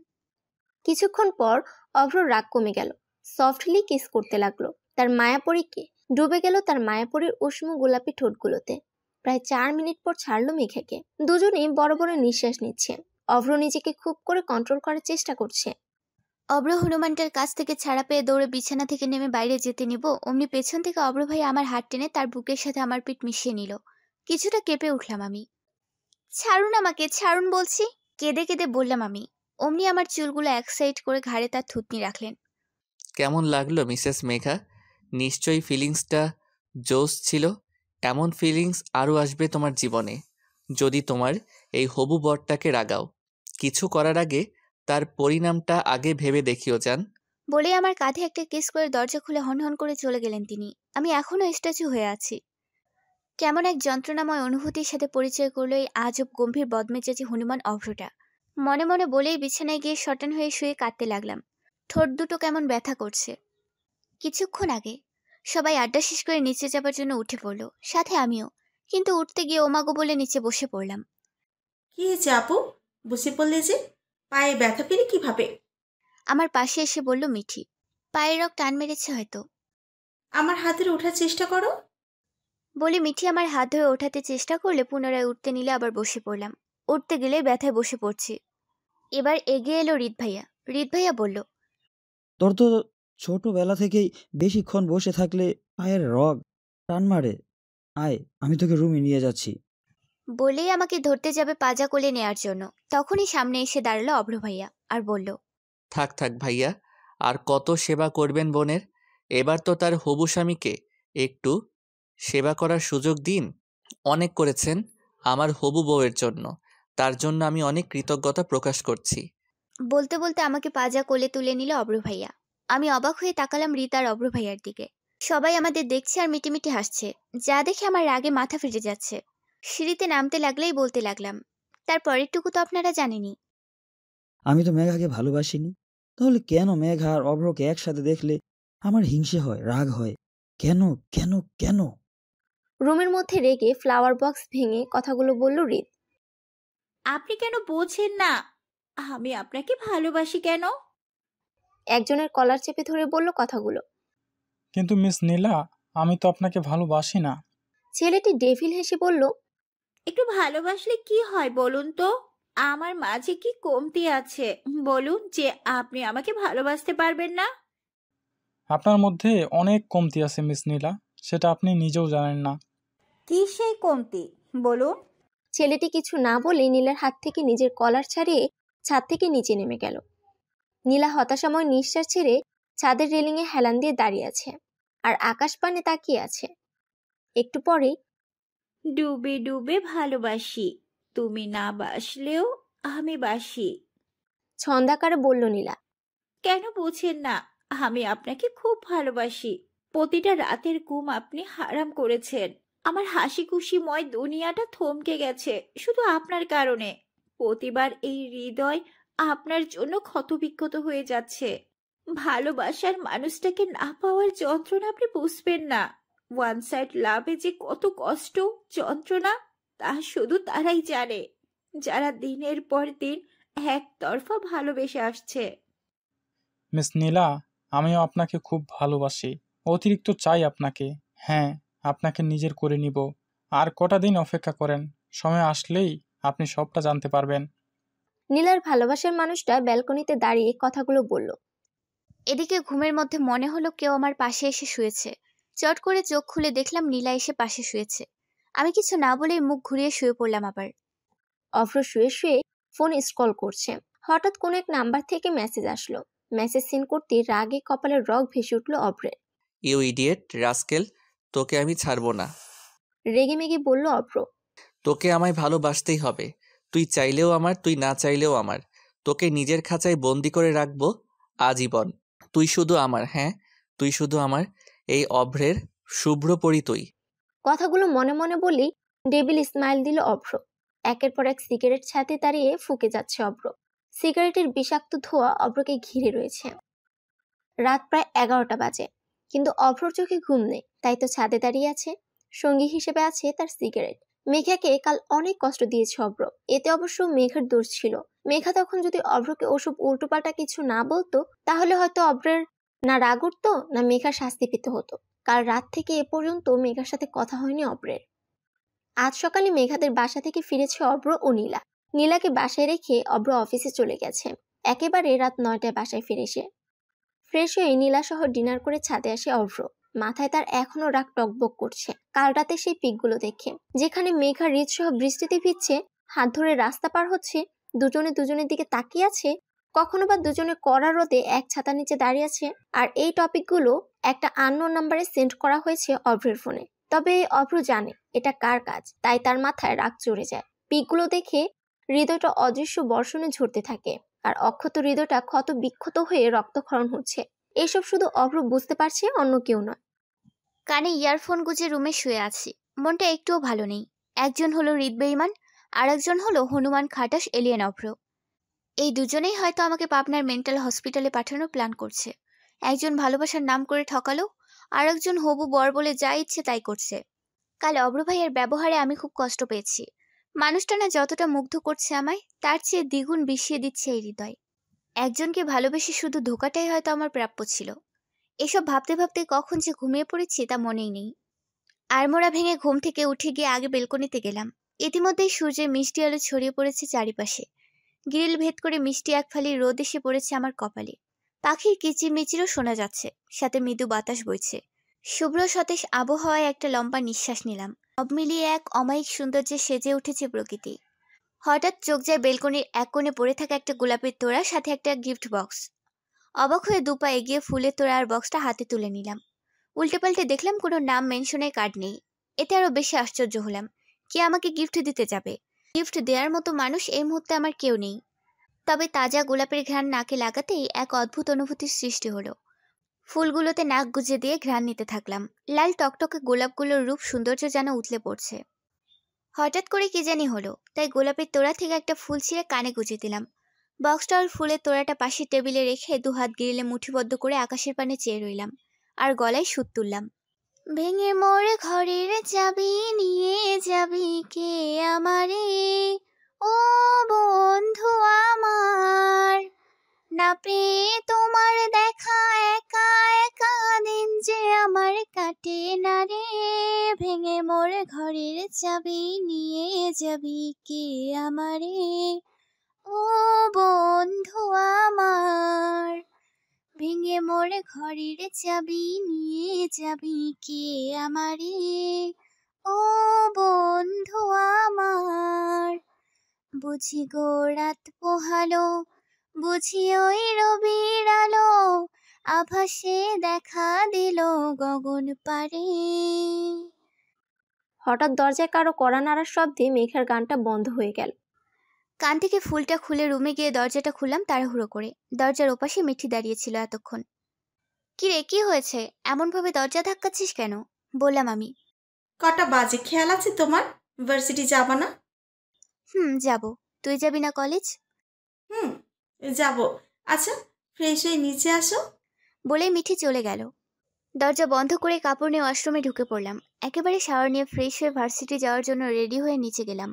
কিছুক্ষণ পর অভ্র রাগ কমে গেল। সফটলি কিস করতে লাগলো। তার মায়াপরীকে ডুবে গেল তার মায়াপরীর উষ্ণ গোলাপি ঠোঁটগুলোতে। প্রায় 4 মিনিট পর ছাড়লো মেঘাকে। দুজনেই বড় বড় নিঃশ্বাস নিচ্ছে। অভ্র নিজেকে খুব করে কন্ট্রোল করার চেষ্টা করছে। অব্র হনুমানটার কাছ থেকে ছাড়া পেয়ে দৌড়ে বিছানা থেকে নেমে বাইরে যেতে নিব, অমনি পেছন থেকে অব্র ভাই আমার হাত টেনে তার বুকের সাথে আমার পিঠ মিশিয়ে নিল। কিছুটা কেঁপে উঠলাম আমি। ছাড়ুন আমাকে, ছাড়ুন বলছি, কেঁদে কেঁদে বললাম আমি। অমনি আমার চুলগুলো এক সাইড করে ঘাড়ে তার থুতনি রাখলেন। কেমন লাগলো মিসেস মেঘা? নিশ্চয়ই ফিলিংসটা জোস ছিল। এমন ফিলিংস আরও আসবে তোমার জীবনে যদি তোমার এই হবু বরটাকে রাগাও। কিছু করার আগে তার পরিণামটা আগে ভেবে দেখিও যান। বলে আমার কাঁধে একটা কিস করে দরজা খুলে হনহন করে চলে গেলেন তিনি। আমি এখনো স্ট্যাচু হয়ে আছি। কেমন এক যন্ত্রণাময় অনুভূতির সাথে পরিচয় করলো এই আজব গম্ভীর বদমেজাজি হনুমান অভ্রটা। মনে মনে বলেই বিছানায় গিয়ে শটান হয়ে শুয়ে কাঁদতে লাগলাম। ঠোঁট দুটো কেমন ব্যথা করছে। কিছুক্ষণ আগে সবাই আড্ডা শেষ করে নিচে যাবার জন্য উঠে পড়লো, সাথে আমিও। কিন্তু উঠতে গিয়ে ওমাগো বলে নিচে বসে পড়লাম। কি হয়েছে আপু, বসে পড়লে যে? পায়ে ব্যথা পেলে কিভাবে? আমার পাশে এসে বলল মিঠি। পায়ের রক টান মেরেছে হয়তো। আমার হাতের ওঠার চেষ্টা করো। বলে মিঠি আমার হাত ধরে ওঠাতে চেষ্টা করলে পুনরায় উঠতে নিলে আবার বসে পড়লাম। উঠতে গেলে ব্যথায় বসে পড়ছি। এবার এগিয়ে এলো রিত ভাইয়া। রিত ভাইয়া বলল, তোর তো ছোটবেলা থেকেই বেশিক্ষণ বসে থাকলে পায়ের রগ টান মারে। আয়, আমি তোকে রুমে নিয়ে যাচ্ছি। বলেই আমাকে ধরতে যাবে পাজা কোলে নেয়ার জন্য। তখনই সামনে এসে দাঁড়ালো অভ্র ভাইয়া আর বলল, থাক থাক ভাইয়া, আর কত সেবা করবেন বোনের? এবার তো তার হবু স্বামীকে একটু সেবা করার সুযোগ দিন। অনেক করেছেন আমার হবু বউয়ের জন্য, তার জন্য আমি অনেক কৃতজ্ঞতা প্রকাশ করছি। বলতে বলতে আমাকে পাজা কোলে তুলে নিল অভ্র ভাইয়া। আমি অবাক হয়ে তাকালাম রিত আর অভ্র ভাইয়ার দিকে। সবাই আমাদের দেখছে আর মিটিমিটি হাসছে, যা দেখে আমার রাগে মাথা ফেটে যাচ্ছে। সিঁড়িতে নামতে লাগলেই বলতে লাগলাম, তার পরেরটুকু তো আপনারা জানেনই। আমি তো মেঘাকে ভালোবাসিনি, তাহলে কেন মেঘা আর অভ্রকে একসাথে দেখলে আমার হিংসে হয়, রাগ হয়? কেন কেন কেন? রুমের মধ্যে রেগে ফ্লাওয়ার বক্স ভেঙে কথাগুলো বলল রিত। আপনি কেন বোঝেন না? আমি আপনাকে ভালোবাসি কেন? একজনের কলার চেপে ধরে বলল কথাগুলো। কিন্তু মিস নীলা, আমি তো আপনাকে ভালোবাসি না। ছেলেটি ডেভিল হেসে বলল, একটু ভালোবাসলে কি হয় বলুন তো? আমার মাঝে কি কমতি আছে বলুন যে আপনি আমাকে ভালোবাসতে পারবেন না? আপনার মধ্যে অনেক কমতি আছে মিস নীলা, সেটা আপনি নিজেও জানেন না। কি সেই কমতি বলুন? ছেলেটি কিছু না বলে নীলার হাত থেকে নিজের কলার ছাড়িয়ে ছাদ থেকে নিচে নেমে গেল। নীলা হতাশাময় নিঃশ্বাস ছেড়ে ছাদের রেলিংয়ে হেলান দিয়ে দাঁড়িয়ে আছে আর আকাশ পানে তাকিয়ে আছে। একটু পরেই, ডুবে ডুবে ভালোবাসি, তুমি না বাসলেও আমি বাসি, ছন্দাকারে বলল নীলা। কেন বোঝেন না? আমি আপনাকে খুব ভালোবাসি। প্রতিটা রাতের ঘুম আপনি হারাম করেছেন। আমার হাসি খুশিময় দুনিয়াটা থমকে গেছে শুধু আপনার কারণে। প্রতিবার এই হৃদয় আপনার জন্য ক্ষতবিক্ষত হয়ে যাচ্ছে। ভালোবাসার মানুষটাকে না পাওয়ার যন্ত্রণা আপনি বুঝবেন না। ওয়ান সাইড লাভে যে কত কষ্ট, যন্ত্রণা, তা শুধু তারাই জানে যারা দিনের পর দিন একতরফা ভালোবেসে আসছে। মিস নীলা, আমিও আপনাকে খুব ভালোবাসি, অতিরিক্ত চাই আপনাকে। হ্যাঁ, আপনাকে নিজের করে নিব। আর কটা দিন অপেক্ষা করেন, সময় আসলেই আপনি সবটা জানতে পারবেন। নীলার ভালোবাসার মানুষটা ব্যালকনিতে দাঁড়িয়ে কথাগুলো বলল। এদিকে ঘুমের মধ্যে মনে হলো কেউ আমার পাশে এসে শুয়েছে। চট করে চোখ খুলে দেখলাম নীলা এসে পাশে শুয়েছে। আমি কিছু না বলেই মুখ ঘুরিয়ে শুয়ে পড়লাম আবার। অভ্র শুয়ে শুয়ে ফোন স্ক্রল করছে। হঠাৎ কোনো এক নাম্বার থেকে মেসেজ আসলো। মেসেজ সিন করতে রাগে কপালের রগ ভেসে উঠল অভ্রের। ইউ ইডিয়েট রাস্কেল, তোকে আমি ছাড়বো না। রেগে মেগে বলল অভ্র। তোকে আমায় ভালোবাসতেই হবে। তুই চাইলেও আমার, তুই না চাইলেও আমার। তোকে নিজের খাঁচায় বন্দি করে রাখবো আজীবন। তুই শুধু আমার, হ্যাঁ তুই শুধু আমার। এই অভ্রের শুভ্র পরি তুই। কথাগুলো মনে মনে বলেই ডেভিল স্মাইল দিল অভ্র। একের পর এক সিগারেট ছাতে দাঁড়িয়ে ফুঁকে যাচ্ছে অভ্র। সিগারেটের বিষাক্ত ধোঁয়া অভ্রকে ঘিরে রয়েছে। রাত প্রায় 11টা বাজে, কিন্তু অভ্রর চোখে ঘুম নেই, তাই তো ছাদে দাঁড়িয়ে আছে। সঙ্গী হিসেবে আছে তার সিগারেট। মেঘাকে কাল অনেক কষ্ট দিয়েছে অভ্র, এতে অবশ্য মেঘার দোষ ছিল। মেঘা তখন যদি অভ্রকে ওসব উল্টোপাল্টা কিছু না বলতো, তাহলে হয়তো অভ্রের না রাগ উঠতো না মেঘার শাস্তি পেতে হতো। কাল রাত থেকে এ পর্যন্ত মেঘার সাথে কথা হয়নি অভ্রের। আজ সকালে মেঘাদের বাসা থেকে ফিরেছে অভ্র ও নীলা। নীলাকে বাসায় রেখে অভ্র অফিসে চলে গেছে। একেবারে রাত 9টায় বাসায় ফিরে সে। ফ্রেশ হয়ে নীলা সহ ডিনার করে ছাদে আসে অভ্র। মাথায় তার এখনো রাগ টকবক করছে কাল রাতে সেই পিকগুলো দেখে, যেখানে মেঘা রিত সহ বৃষ্টিতে ভিজছে, হাত ধরে রাস্তা পার হচ্ছে, দুজনে দুজনের দিকে তাকিয়ে আছে, কখনো বা দুজনে কড়া রোদে এক ছাতা নিচে দাঁড়িয়ে আছে। আর এই টপিকগুলো একটা আননোন নাম্বারে সেন্ড করা হয়েছে অভ্রের ফোনে। তবে অভ্র জানে এটা কার কাজ, তাই তার মাথায় রাগ চড়ে যায়। পিকগুলো দেখে হৃদয়টা অদৃশ্য বর্ষণে ঝরতে থাকে, আর অক্ষত হৃদয়টা ক্ষত বিক্ষত হয়ে রক্তক্ষরণ হচ্ছে। এসব শুধু অভ্র বুঝতে পারছে, অন্য কেউ নয়। কানে ইয়ারফোন গুজে রুমে শুয়ে আছি, মনটা একটুও ভালো নেই। একজন হলো হৃদ বেঈমান, আর একজন হলো হনুমান খাটাস এলিয়েন অভ্র। এই দুজনেই হয়তো আমাকে পাবনার মেন্টাল হসপিটালে পাঠানোর প্ল্যান করছে। একজন ভালোবাসার নাম করে ঠকালো, আর একজন হবু বর বলে যা ইচ্ছে তাই করছে। কাল অভ্র ভাইয়ের ব্যবহারে আমি খুব কষ্ট পেয়েছি। মানুষটা না যতটা মুগ্ধ করছে আমায়, তার চেয়ে দ্বিগুণ বিষিয়ে দিচ্ছে এই হৃদয়। একজনকে ভালোবেসে শুধু ধোকাটাই হয়তো আমার প্রাপ্য ছিল। এসব ভাবতে ভাবতে কখন যে ঘুমিয়ে পড়েছি তা মনেই নেই। আড়মোড়া ভেঙে ঘুম থেকে উঠে গিয়ে আগে বেলকনিতে গেলাম। ইতিমধ্যেই সূর্যের মিষ্টি আলো ছড়িয়ে পড়েছে চারিপাশে। গ্রিল ভেদ করে মিষ্টি এক ফালি রোদ এসে পড়েছে আমার কপালে। পাখির কিচিরমিচিরও শোনা যাচ্ছে, সাথে মৃদু বাতাস বইছে। শুভ্র সতেজ আবহাওয়ায় একটা লম্বা নিঃশ্বাস নিলাম। সব মিলিয়ে এক অমায়িক সৌন্দর্যে সেজে উঠেছে প্রকৃতি। হঠাৎ চোখ যায় বেলকনির এক কোণে পড়ে থাকা একটা গোলাপের তোড়া, সাথে একটা গিফট বক্স। অবাক হয়ে দুপা এগিয়ে ফুলের তোড়া আর বক্সটা হাতে তুলে নিলাম। উল্টে পাল্টে দেখলাম কোনো নাম মেনশনের কার্ড নেই। এতে আরো বেশি আশ্চর্য হলাম। কে আমাকে গিফট দিতে যাবে? গিফট দেওয়ার মতো মানুষ এই মুহূর্তে আমার কেউ নেই। তবে তাজা গোলাপের ঘ্রাণ নাকে লাগাতেই এক অদ্ভুত অনুভূতির সৃষ্টি হলো। ফুলগুলোতে নাক গুজে দিয়ে ঘ্রাণ নিতে থাকলাম। লাল টকটকে গোলাপগুলোর রূপ সৌন্দর্য যেন উতলে পড়ছে। হঠাৎ করে কি জানি হলো, তাই গোলাপের তোড়া থেকে একটা ফুল ছিঁড়ে কানে গুজে দিলাম। বক্সটা আর ফুলের তোড়াটা পাশের টেবিলে রেখে দুহাত গিরিলে মুঠিবদ্ধ করে আকাশের পানে চেয়ে রইলাম, আর গলায় সুর তুললাম। ভেঙে মোর ঘরের চাবি নিয়ে যাবি কে আমারে, ও বন্ধু আমার, না পেয়ে তোমার দেখা একা একা দিন যে আমার কাটে না রে। ভেঙে মোর ঘরের চাবি নিয়ে যাবি কে আমারে, ও বন্ধু আমার, ভেঙে মোর ঘরের চাবি নিয়ে যাবি কে আমারে, ও বন্ধু আমার। বুঝি গো রাত পোহালো, বুঝি ওই রবির আলো, আভাসে দেখা দিল গগন পারে। হঠাৎ দরজায় কারো কড়া নাড়ার শব্দে মেঘার গানটা বন্ধ হয়ে গেল। কান থেকে ফুলটা খুলে রুমে গিয়ে দরজাটা খুললাম তাড়াহুড়ো করে। দরজার ওপাশে মিঠি দাঁড়িয়েছিল এতক্ষণ। কিরে, কি হয়েছে? এমনভাবে দরজা ধাক্কাচ্ছিস কেন? বললাম আমি। কটা বাজে খেয়াল আছে তোমার? ভার্সিটি যাবা না? যাব। তুই যাবি না কলেজ? যাব। আচ্ছা, ফ্রেশ হয়ে নিচে আসো। বলে মিঠি চলে গেল। দরজা বন্ধ করে কাপড় নিয়ে ওয়াশরুমে ঢুকে পড়লাম। একেবারে শাওয়ার নিয়ে ফ্রেশ হয়ে ভার্সিটি যাওয়ার জন্য রেডি হয়ে নিচে গেলাম।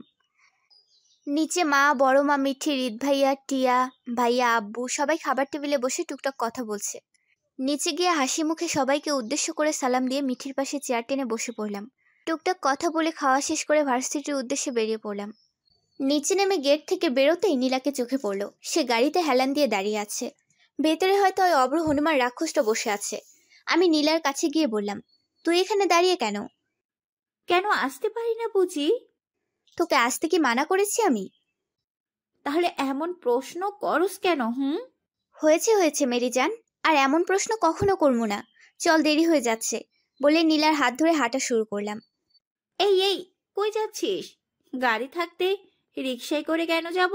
নিচে মা, বড় মা, মিঠি, হৃদ ভাইয়া, টিয়া ভাইয়া, আব্বু সবাই খাবার টেবিলে বসে টুকটাক কথা বলছে। নিচে গিয়ে হাসি মুখে সবাইকে উদ্দেশ্য করে সালাম দিয়ে মিঠির পাশে চেয়ার টেনে বসে পড়লাম। টুকটাক কথা বলে খাওয়া শেষ করে ভার্সিটির উদ্দেশ্যে বেরিয়ে পড়লাম। নিচে নেমে গেট থেকে বেরোতেই নীলাকে চোখে পড়ল। সে গাড়িতে হেলান দিয়ে দাঁড়িয়ে আছে। ভেতরে হয়তো ওই অভ্র হনুমান রাক্ষসটা বসে আছে। আমি নীলার কাছে গিয়ে বললাম, তুই এখানে দাঁড়িয়ে কেন? কেন আসতে পারি না বুঝি? তোকে আসতে কি মানা করেছি আমি? তাহলে এমন প্রশ্ন করস কেন? হয়েছে মেরি জান, আর এমন প্রশ্ন কখনো করবো না। চল, দেরি হয়ে যাচ্ছে, বলে নীলার হাত ধরে হাঁটা শুরু করলাম। এই কই যাচ্ছিস? গাড়ি থাকতে রিকশায় করে কেন যাব?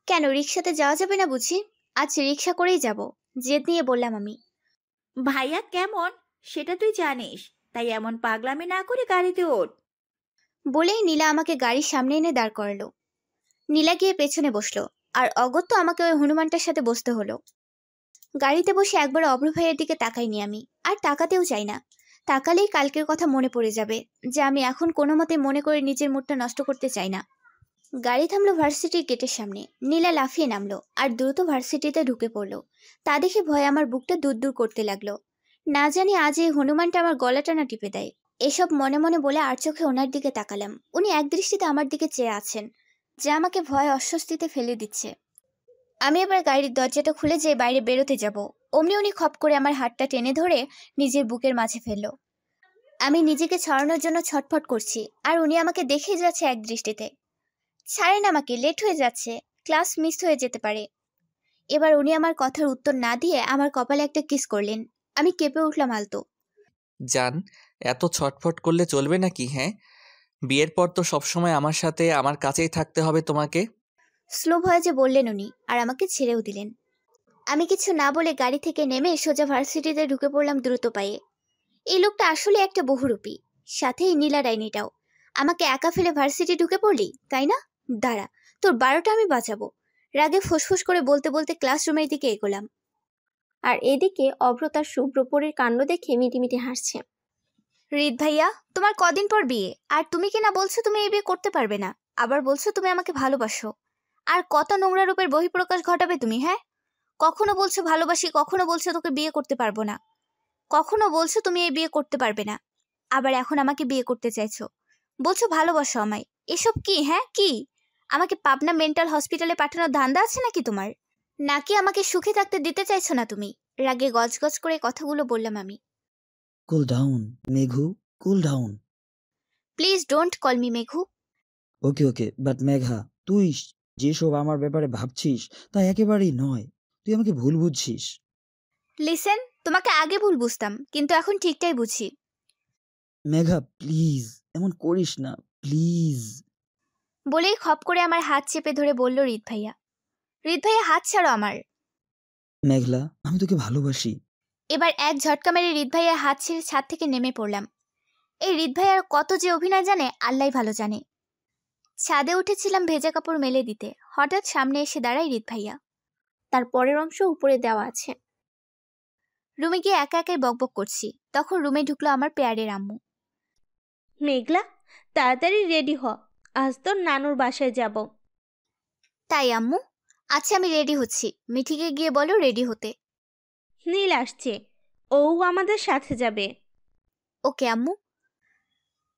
কেন, রিকশাতে যাওয়া যাবে না বুঝি? আজ রিকশা করেই যাব, জেদ নিয়ে বললাম আমি। ভাইয়া কেমন সেটা তুই জানিস, তাই এমন পাগলামি না করে গাড়িতে ওঠ। বলেই নীলা আমাকে গাড়ির সামনে এনে দাঁড় করালো। নীলা গিয়ে পেছনে বসলো, আর অগত্যা আমাকে ওই হনুমানটার সাথে বসতে হলো। গাড়িতে বসে একবার অভ্র ভাইয়ের দিকে তাকাইনি আমি, আর তাকাতেও চাই না। তাকালেই কালকের কথা মনে পড়ে যাবে, যে আমি এখন কোনো মতে মনে করে নিজের মুডটা নষ্ট করতে চাই না। গাড়ি থামলো ভার্সিটির গেটের সামনে। নীলা লাফিয়ে নামলো আর দ্রুত ভার্সিটিতে ঢুকে পড়লো। তা দেখে ভয়ে আমার বুকটা দূর দূর করতে লাগলো। না জানি আজ এই হনুমানটা আমার গলাটা না টিপে দেয়। এসব মনে মনে বলে আর চোখে ওনার দিকে তাকালাম। উনি একদৃষ্টিতে আমার দিকে চেয়ে আছেন, যা আমাকে ভয় অস্বস্তিতে ফেলে দিচ্ছে। আমি এবার গাড়ির দরজাটা খুলে যে বাইরে বেরোতে যাব, অমনি উনি খপ করে আমার হাতটা টেনে ধরে নিজের বুকের মাঝে ফেললো। আমি নিজেকে ছড়ানোর জন্য ছটফট করছি, আর উনি আমাকে দেখেই যাচ্ছে এক দৃষ্টিতে। ছাড়েন আমাকে, লেট হয়ে যাচ্ছে, ক্লাস মিস হয়ে যেতে পারে। এবার উনি আমার কথার উত্তর না দিয়ে আমার কপালে একটা কিস করলেন। আমি কেঁপে উঠলাম আলতো। জান, এত ছটফট করলে চলবে নাকি? হ্যাঁ, বিয়ের পর তো সবসময় আমার সাথে আমার কাছেই থাকতে হবে তোমাকে। স্লো ভয়েজে বললেন উনি, আর আমাকে ছেড়েও দিলেন। আমি কিছু না বলে গাড়ি থেকে নেমে সোজা ভার্সিটিতে ঢুকে পড়লাম দ্রুত পায়ে। এই লোকটা আসলে একটা বহুরূপী, সাথে এই নীলা ডাইনিটাও। আমাকে একা ফেলে ভার্সিটি ঢুকে পড়লি, তাই না? দাঁড়া, তোর 12টা আমি বাঁচাবো। রাগে ফুসফুস করে বলতে বলতে ক্লাসরুমের দিকে এগোলাম। আর এদিকে অভ্র তার শুভ্রপরীর কাণ্ড দেখে মিটিমিটি হাসছে। রিদ ভাইয়া, তোমার কদিন পর বিয়ে, আর তুমি কিনা বলছো তুমি এই বিয়ে করতে পারবে না, আবার বলছো তুমি আমাকে ভালোবাসো। আর কত নোংরা রূপের বহিঃপ্রকাশ ঘটাবে তুমি, হ্যাঁ? কখনো বলছো ভালোবাসি, কখনো বলছো তোকে বিয়ে করতে পারবো না, কখনো বলছো তুমি এই বিয়ে করতে পারবে না, আবার এখন আমাকে বিয়ে করতে চাইছো, বলছো ভালোবাসো আমায়। এসব কি? হ্যাঁ কি? আমাকে পাবনা মেন্টাল হসপিটালে পাঠানোর ধান্দা আছে নাকি তোমার? নাকি আমাকে সুখে থাকতে দিতে চাইছো না তুমি? রাগে গজগজ করে কথাগুলো বললাম আমি। Cool down Meghu, cool down. Please don't call me Meghu. Okay okay, but Megha, তুই যেসব আমার ব্যাপারে ভাবছিস তা একেবারেই নয়। তুই আমাকে ভুল বুঝছিস। লিসেন, তোমাকে আগে ভুল বুঝতাম, কিন্তু এখন ঠিকটাই বুঝি। মেঘা প্লিজ এমন করিস না, প্লিজ। বলেই খপ করে আমার হাত চেপে ধরে বলল রিদ ভাইয়া। রিদ ভাইয়া হাত ছাড়ো আমার। মেঘলা, আমি তোকে ভালোবাসি। এবার এক ঝটকা মেরে রিদ ভাইয়ার হাত ছেড়ে ছাদ থেকে নেমে পড়লাম। এই রিদ ভাইয়ার কত যে অভিনয় জানে আল্লাহ ভালো জানে। ছাদে উঠেছিলাম ভেজা কাপড় মেলে দিতে, হঠাৎ সামনে এসে দাঁড়ায় রিদ ভাইয়া। তার পরের অংশ উপরে দেওয়া আছে। রুমে গিয়ে একা একাই বকবক করছি, তখন রুমে ঢুকলো আমার পেয়ারের আম্মু। মেঘলা, তাড়াতাড়ি রেডি হ, আজ তোর নানুর বাসায় যাব। তাই আম্মু? আচ্ছা আমি রেডি হচ্ছি, মিঠিকে গিয়ে বলো রেডি হতে। নীল আসছে, ও আমাদের সাথে যাবে। ওকে আম্মু।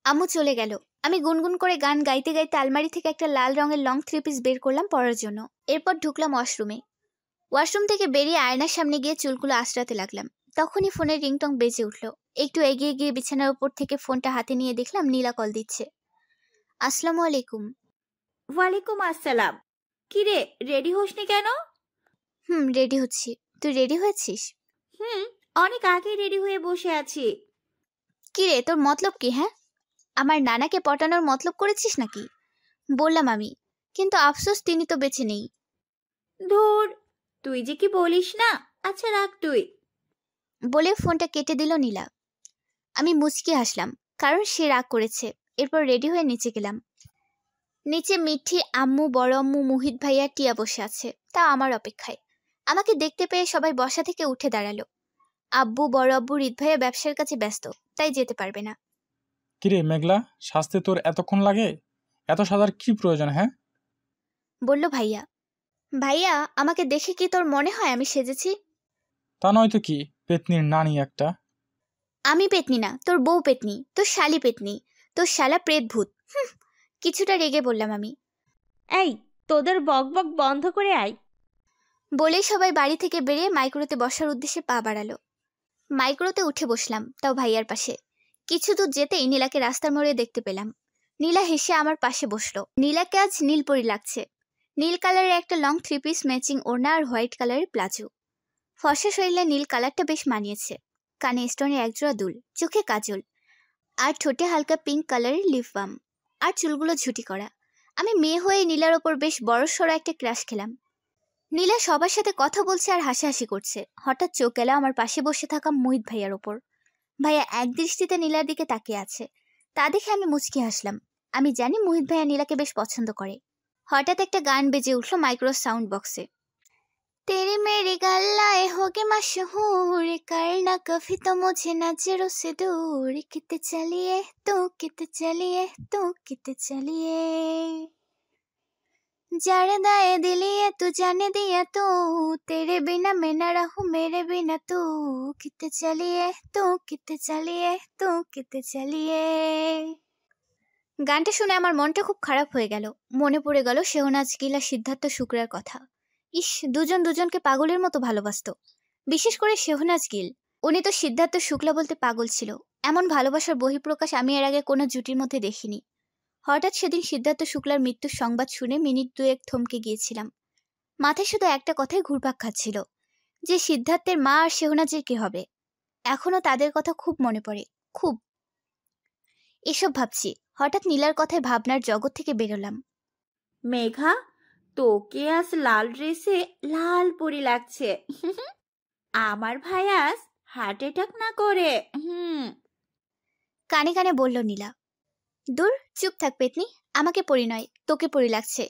আম্মু চলে গেল। আমি গুনগুন করে গান গাইতে গাইতে আলমারি থেকে একটা লাল রঙের লং 3 পিস বের করলাম পরার জন্য। এরপর ঢুকলাম ওয়াশরুমে। ওয়াশরুম থেকে বেরিয়ে আয়নার সামনে গিয়ে চুলগুলো আঁচড়াতে লাগলাম। তখনই ফোনের রিংটং বেজে উঠল। একটু এগিয়ে গিয়ে বিছানার উপর থেকে ফোনটা হাতে নিয়ে দেখলাম নীলা কল দিচ্ছে। আসসালামু আলাইকুম। ওয়ালাইকুম আসসালাম। কিরে, রেডি হোসনি কেন? রেডি হচ্ছি। তুই রেডি হয়েছিস? অনেক আগে রেডি হয়ে বসে আছি। কিরে, তোর মতলব কি? হ্যাঁ, আমার নানাকে পটানোর মতলব করেছিস নাকি? বললাম আমি, কিন্তু আফসোস তিনি তো বেঁচে নেই। ধুর, তুই যে কি বলিস না। আচ্ছা রাখ তুই। বলে ফোনটা কেটে দিল নীলা। আমি মুচকি হাসলাম, কারণ সে রাগ করেছে। এরপর রেডি হয়ে নিচে গেলাম। নিচে মিঠি, আম্মু, বড় আম্মু, মুহিত ভাইয়া, টিয়া বসে আছে, তা আমার অপেক্ষায়। আমাকে দেখতে পেয়ে সবাই বসা থেকে উঠে দাঁড়ালো। আব্বু, বড় আব্বু, রিদ ভাইয়া ব্যবসার কাছে ব্যস্ত, তাই যেতে পারবে না। কিরে মেঘলা, সাজতে তোর এতক্ষণ লাগে? এত সাজার কি প্রয়োজন? হ্যাঁ, বলল ভাইয়া। ভাইয়া, আমাকে দেখে কি তোর মনে হয় আমি সেজেছি? তা নয় তো কি, পেতনির নানি একটা। আমি পেতনি না, তোর বউ পেতনি, তোর শালি পেতনি, তোর শালা প্রেত ভূত। কিছুটা রেগে বললাম আমি। এই, তোদের বকবক বন্ধ করে আয়। বলেই সবাই বাড়ি থেকে বেরিয়ে মাইক্রোতে বসার উদ্দেশ্যে পা বাড়ালো। মাইক্রোতে উঠে বসলাম, তাও ভাইয়ার পাশে। কিছু দূর যেতেই নীলাকে রাস্তার মোড়ে দেখতে পেলাম। নীলা হেসে আমার পাশে বসলো। নীলাকে আজ নীলপরি লাগছে। নীল কালারের একটা লং 3 পিস ম্যাচিং ওড়না আর হোয়াইট কালারের প্লাজো। ফর্সা শরীরে নীল কালারটা বেশ মানিয়েছে। কানে স্টোনের একজোড়া দুল, চোখে কাজল, আর ঠোঁটে হালকা পিঙ্ক কালারের লিপ বাম, আর চুলগুলো ঝুটি করা। আমি মেয়ে হয়ে নীলার ওপর বেশ বড়সড় একটা ক্রাশ খেলাম। নীলা সবার সাথে কথা বলছে আর হাসাহাসি করছে। হঠাৎ চোখ গেল আমার পাশে বসে থাকা মুহিত ভাইয়ার ওপর। ভাইয়া এক দৃষ্টিতে নীলার দিকে তাকিয়ে আছে, তা দেখে আমি মুচকি হাসলাম। আমি জানি মুহিত ভাইয়া নীলাকে বেশ পছন্দ করে। হঠাৎ একটা গান বেজে উঠল মাইক্রো সাউন্ড বক্সে। तेरी मेरी गल्लाए होगे मशहूर, करना कभी तो मुझे नजरों से दूर, किते चलिए तू किते चलिए तू किते चलिए, जरदाए दिलिए तू जाने दिया तू, तेरे बिना मैं न रहूं मेरे बिना तू, किते चलिए तू किते चलिए तू किते चलिए। গানটা শুনে আমার মনটা খুব খারাপ হয়ে গেল। মনে পড়ে গেল শেহনাজ গিল আর সিদ্ধার্থ শুক্লার কথা। ইস, দুজন দুজনকে পাগলের মতো ভালোবাসতো। বিশেষ করে শেহনাজ গিল। উনি তো সিদ্ধার্থ শুক্লা বলতে পাগল ছিল। এমন ভালোবাসার বহিঃপ্রকাশ আমি এর আগে কোনো জুটির মধ্যে দেখিনি। হঠাৎ সেদিন সিদ্ধার্থ শুক্লার মৃত্যুর সংবাদ শুনে মিনিট দুয়েক থমকে গিয়েছিলাম। মাথায় শুধু একটা কথাই ঘুরপাক খাচ্ছিল, যে সিদ্ধার্থের মা আর শেহনাজের কি হবে। এখনো তাদের কথা খুব মনে পড়ে, খুব। এসব ভাবছি, হঠাৎ নীলার কথায় ভাবনার জগৎ থেকে বেরোলাম। মেঘা, তোকে আজ লাল ড্রেসে লাল পরি লাগছে। আমার ভাই আজ হার্ট অ্যাটাক না করে। কানে কানে বলল নীলা। দূর, চুপ থাক পেতনি, আমাকে পরি নয়, তোকে পরি লাগছে।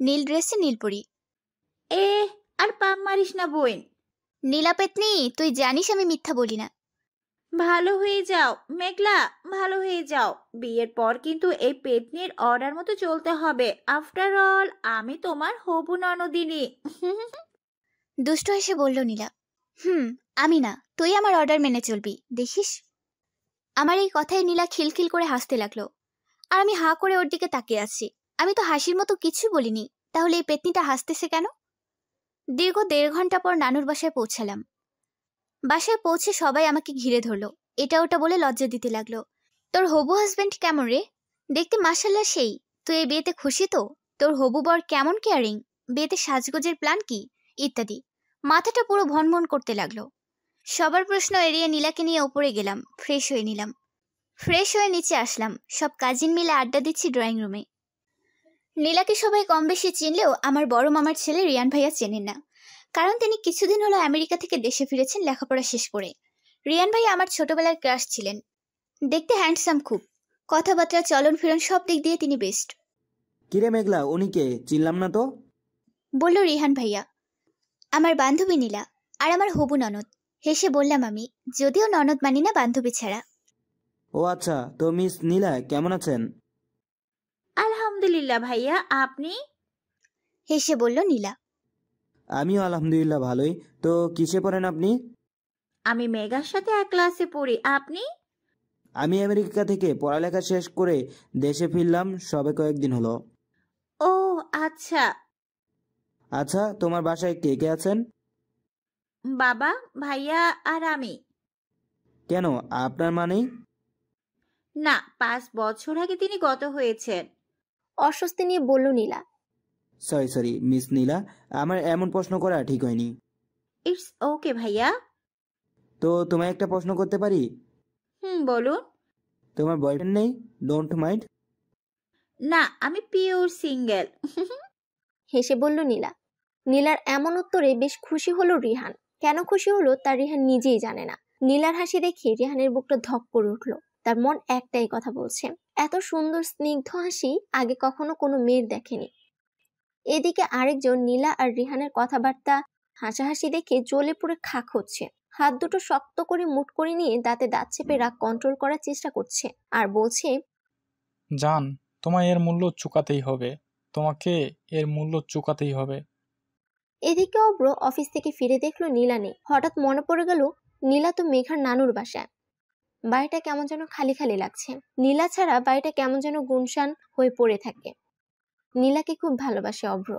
নীল ড্রেসে নীল পরি। এ আর পাম মারিস না বোন। নীলা পেতনি, তুই জানিস আমি মিথ্যা বলি না। ভালো হয়ে যাও মেঘলা, ভালো হয়ে যাও। বিয়ের পর কিন্তু এই পেতনির অর্ডার মতো চলতে হবে। আফটার অল আমি তোমার হবু ননদিনী। দুষ্ট হেসে বলল নীলা। আমি না, তুই আমার অর্ডার মেনে চলবি, দেখিস। আমার এই কথায় নীলা খিলখিল করে হাসতে লাগলো, আর আমি হাঁ করে ওর দিকে তাকিয়ে আছি। আমি তো হাসির মতো কিছুই বলিনি, তাহলে এই পেতনিটা হাসতেছে কেন? দীর্ঘ 1.5 ঘন্টা পর নানুর বাসায় পৌঁছালাম। বাসায় পৌঁছে সবাই আমাকে ঘিরে ধরলো, এটা ওটা বলে লজ্জা দিতে লাগলো। তোর হবু হাজবেন্ড কেমন রে? দেখতে মাশাআল্লাহ সেই। তুই এই বিয়েতে খুশি তো? তোর হবু বর কেমন কেয়ারিং? বিয়েতে সাজগোজের প্ল্যান কি? ইত্যাদি। মাথাটা পুরো ভনভন করতে লাগলো। সবার প্রশ্ন এড়িয়ে নীলাকে নিয়ে ওপরে গেলাম, ফ্রেশ হয়ে নিলাম। ফ্রেশ হয়ে নিচে আসলাম, সব কাজিন মিলে আড্ডা দিচ্ছি ড্রয়িং রুমে। নীলাকে সবাই কম বেশি চিনলেও আমার বড় মামার ছেলে রিয়ান ভাইয়া চেনেন না, কারণ তিনি কিছুদিন হলো আমেরিকা থেকে দেশে ফিরেছেন লেখাপড়া শেষ করে। রিয়ান ভাইয়া আমার ছোটবেলার ক্রাশ ছিলেন। দেখতে হ্যান্ডসাম খুব, কথাবার্তা চলন ফিরন সব দিক দিয়ে তিনি বেস্ট। কিরে মেঘলা, উনি কে? চিনলাম না তো। বলল রিহান ভাইয়া। আমার বান্ধবী নীলা, আর আমার হবু ননদ। হেসে বললাম আমি, যদিও ননদ মানি না বান্ধবী ছাড়া। ও আচ্ছা, তো মিস নীলা কেমন আছেন? আলহামদুলিল্লাহ ভাইয়া, আপনি? হেসে বলল নীলা। আমিও আলহামদুলিল্লাহ ভালোই। তো কিসে পড়েন আপনি? আমি মেঘার সাথে এক ক্লাসে পড়ি। আপনি? আমি আমেরিকা থেকে পড়ালেখা শেষ করে দেশে ফিরলাম সবে কয়েকদিন হলো। ও আচ্ছা। আচ্ছা, তোমার বাসায় কে কে আছেন? বাবা, ভাইয়া আর আমি। কেন, আপনার মানে? না, 5 বছর আগে তিনি গত হয়েছেন। অস্বস্তি নিয়ে বলল নীলা। সরি মিস নীলা, আমার এমন প্রশ্ন করা ঠিক হয়নি। ইটস ওকে ভাইয়া। তো তোমায় একটা প্রশ্ন করতে পারি? বলুন। তোমার বয়ফ্রেন্ড নেই? Don't mind. না, আমি পিওর সিঙ্গেল। হেসে বলল নীলা। নীলার এমন উত্তরে বেশ খুশি হলো রিহান। কেন খুশি হলো তা রিহান নিজেই জানে না। নীলার হাসি দেখে রিহানের বুকটা ধক করে উঠলো। তার মন একটাই কথা বলছে, এত সুন্দর স্নিগ্ধ হাসি আগে কখনো কোনো মেয়ের দেখেনি। এদিকে আরেকজন নীলা আর রিহানের কথাবার্তা হাসাহাসি দেখে জ্বলে পুড়ে খাক হচ্ছে। হাত দুটো শক্ত করে মুঠ করে নিয়ে দাঁতে দাঁত চেপে রাগ কন্ট্রোল করার চেষ্টা করছে আর বলছে, জান, তোমায় এর মূল্য চুকাতেই হবে, তোমাকে এর মূল্য চুকাতেই হবে। এদিকে অব্র অফিস থেকে ফিরে দেখলো নীলা নেই। হঠাৎ মনে পড়ে গেল নীলা তো মেঘার নানুর বাসায়। বাড়িটা কেমন যেন খালি খালি লাগছে। নীলা ছাড়া বাড়িটা কেমন যেন গুনশান হয়ে পড়ে থাকে। নীলাকে খুব ভালোবাসে অব্র।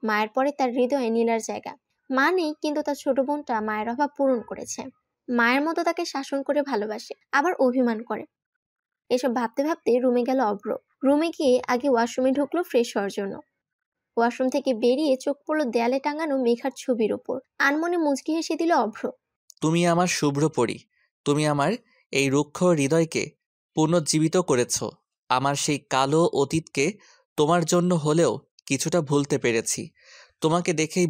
মায়ের পরে তার হৃদয়ে নীলার জায়গা। মা নেই, কিন্তু তার ছোট বোনটা মায়ের অভাব পূরণ করেছে। মায়ের মতো তাকে শাসন করে ভালোবাসে, আবার অভিমান করে। এসব ভাবতে ভাবতে রুমে গেল অব্র। রুমে গিয়ে আগে ওয়াশরুমে ঢুকলো ফ্রেশ হওয়ার জন্য। ওয়াশরুম থেকে বেরিয়ে চোখ পড়লো দেয়ালে টাঙানো মেঘার ছবির ওপর। আনমনে মুচকি হেসে দিল অভ্র। তুমি আমার শুভ্র পরী, তুমি আমার এই রুক্ষ হৃদয়কে পুনর্জীবিত করেছ। আমার সেই কালো অতীতকে তোমার জন্য হলেও কিছুটা ভুলতে পেরেছি। তোমাকে দেখেই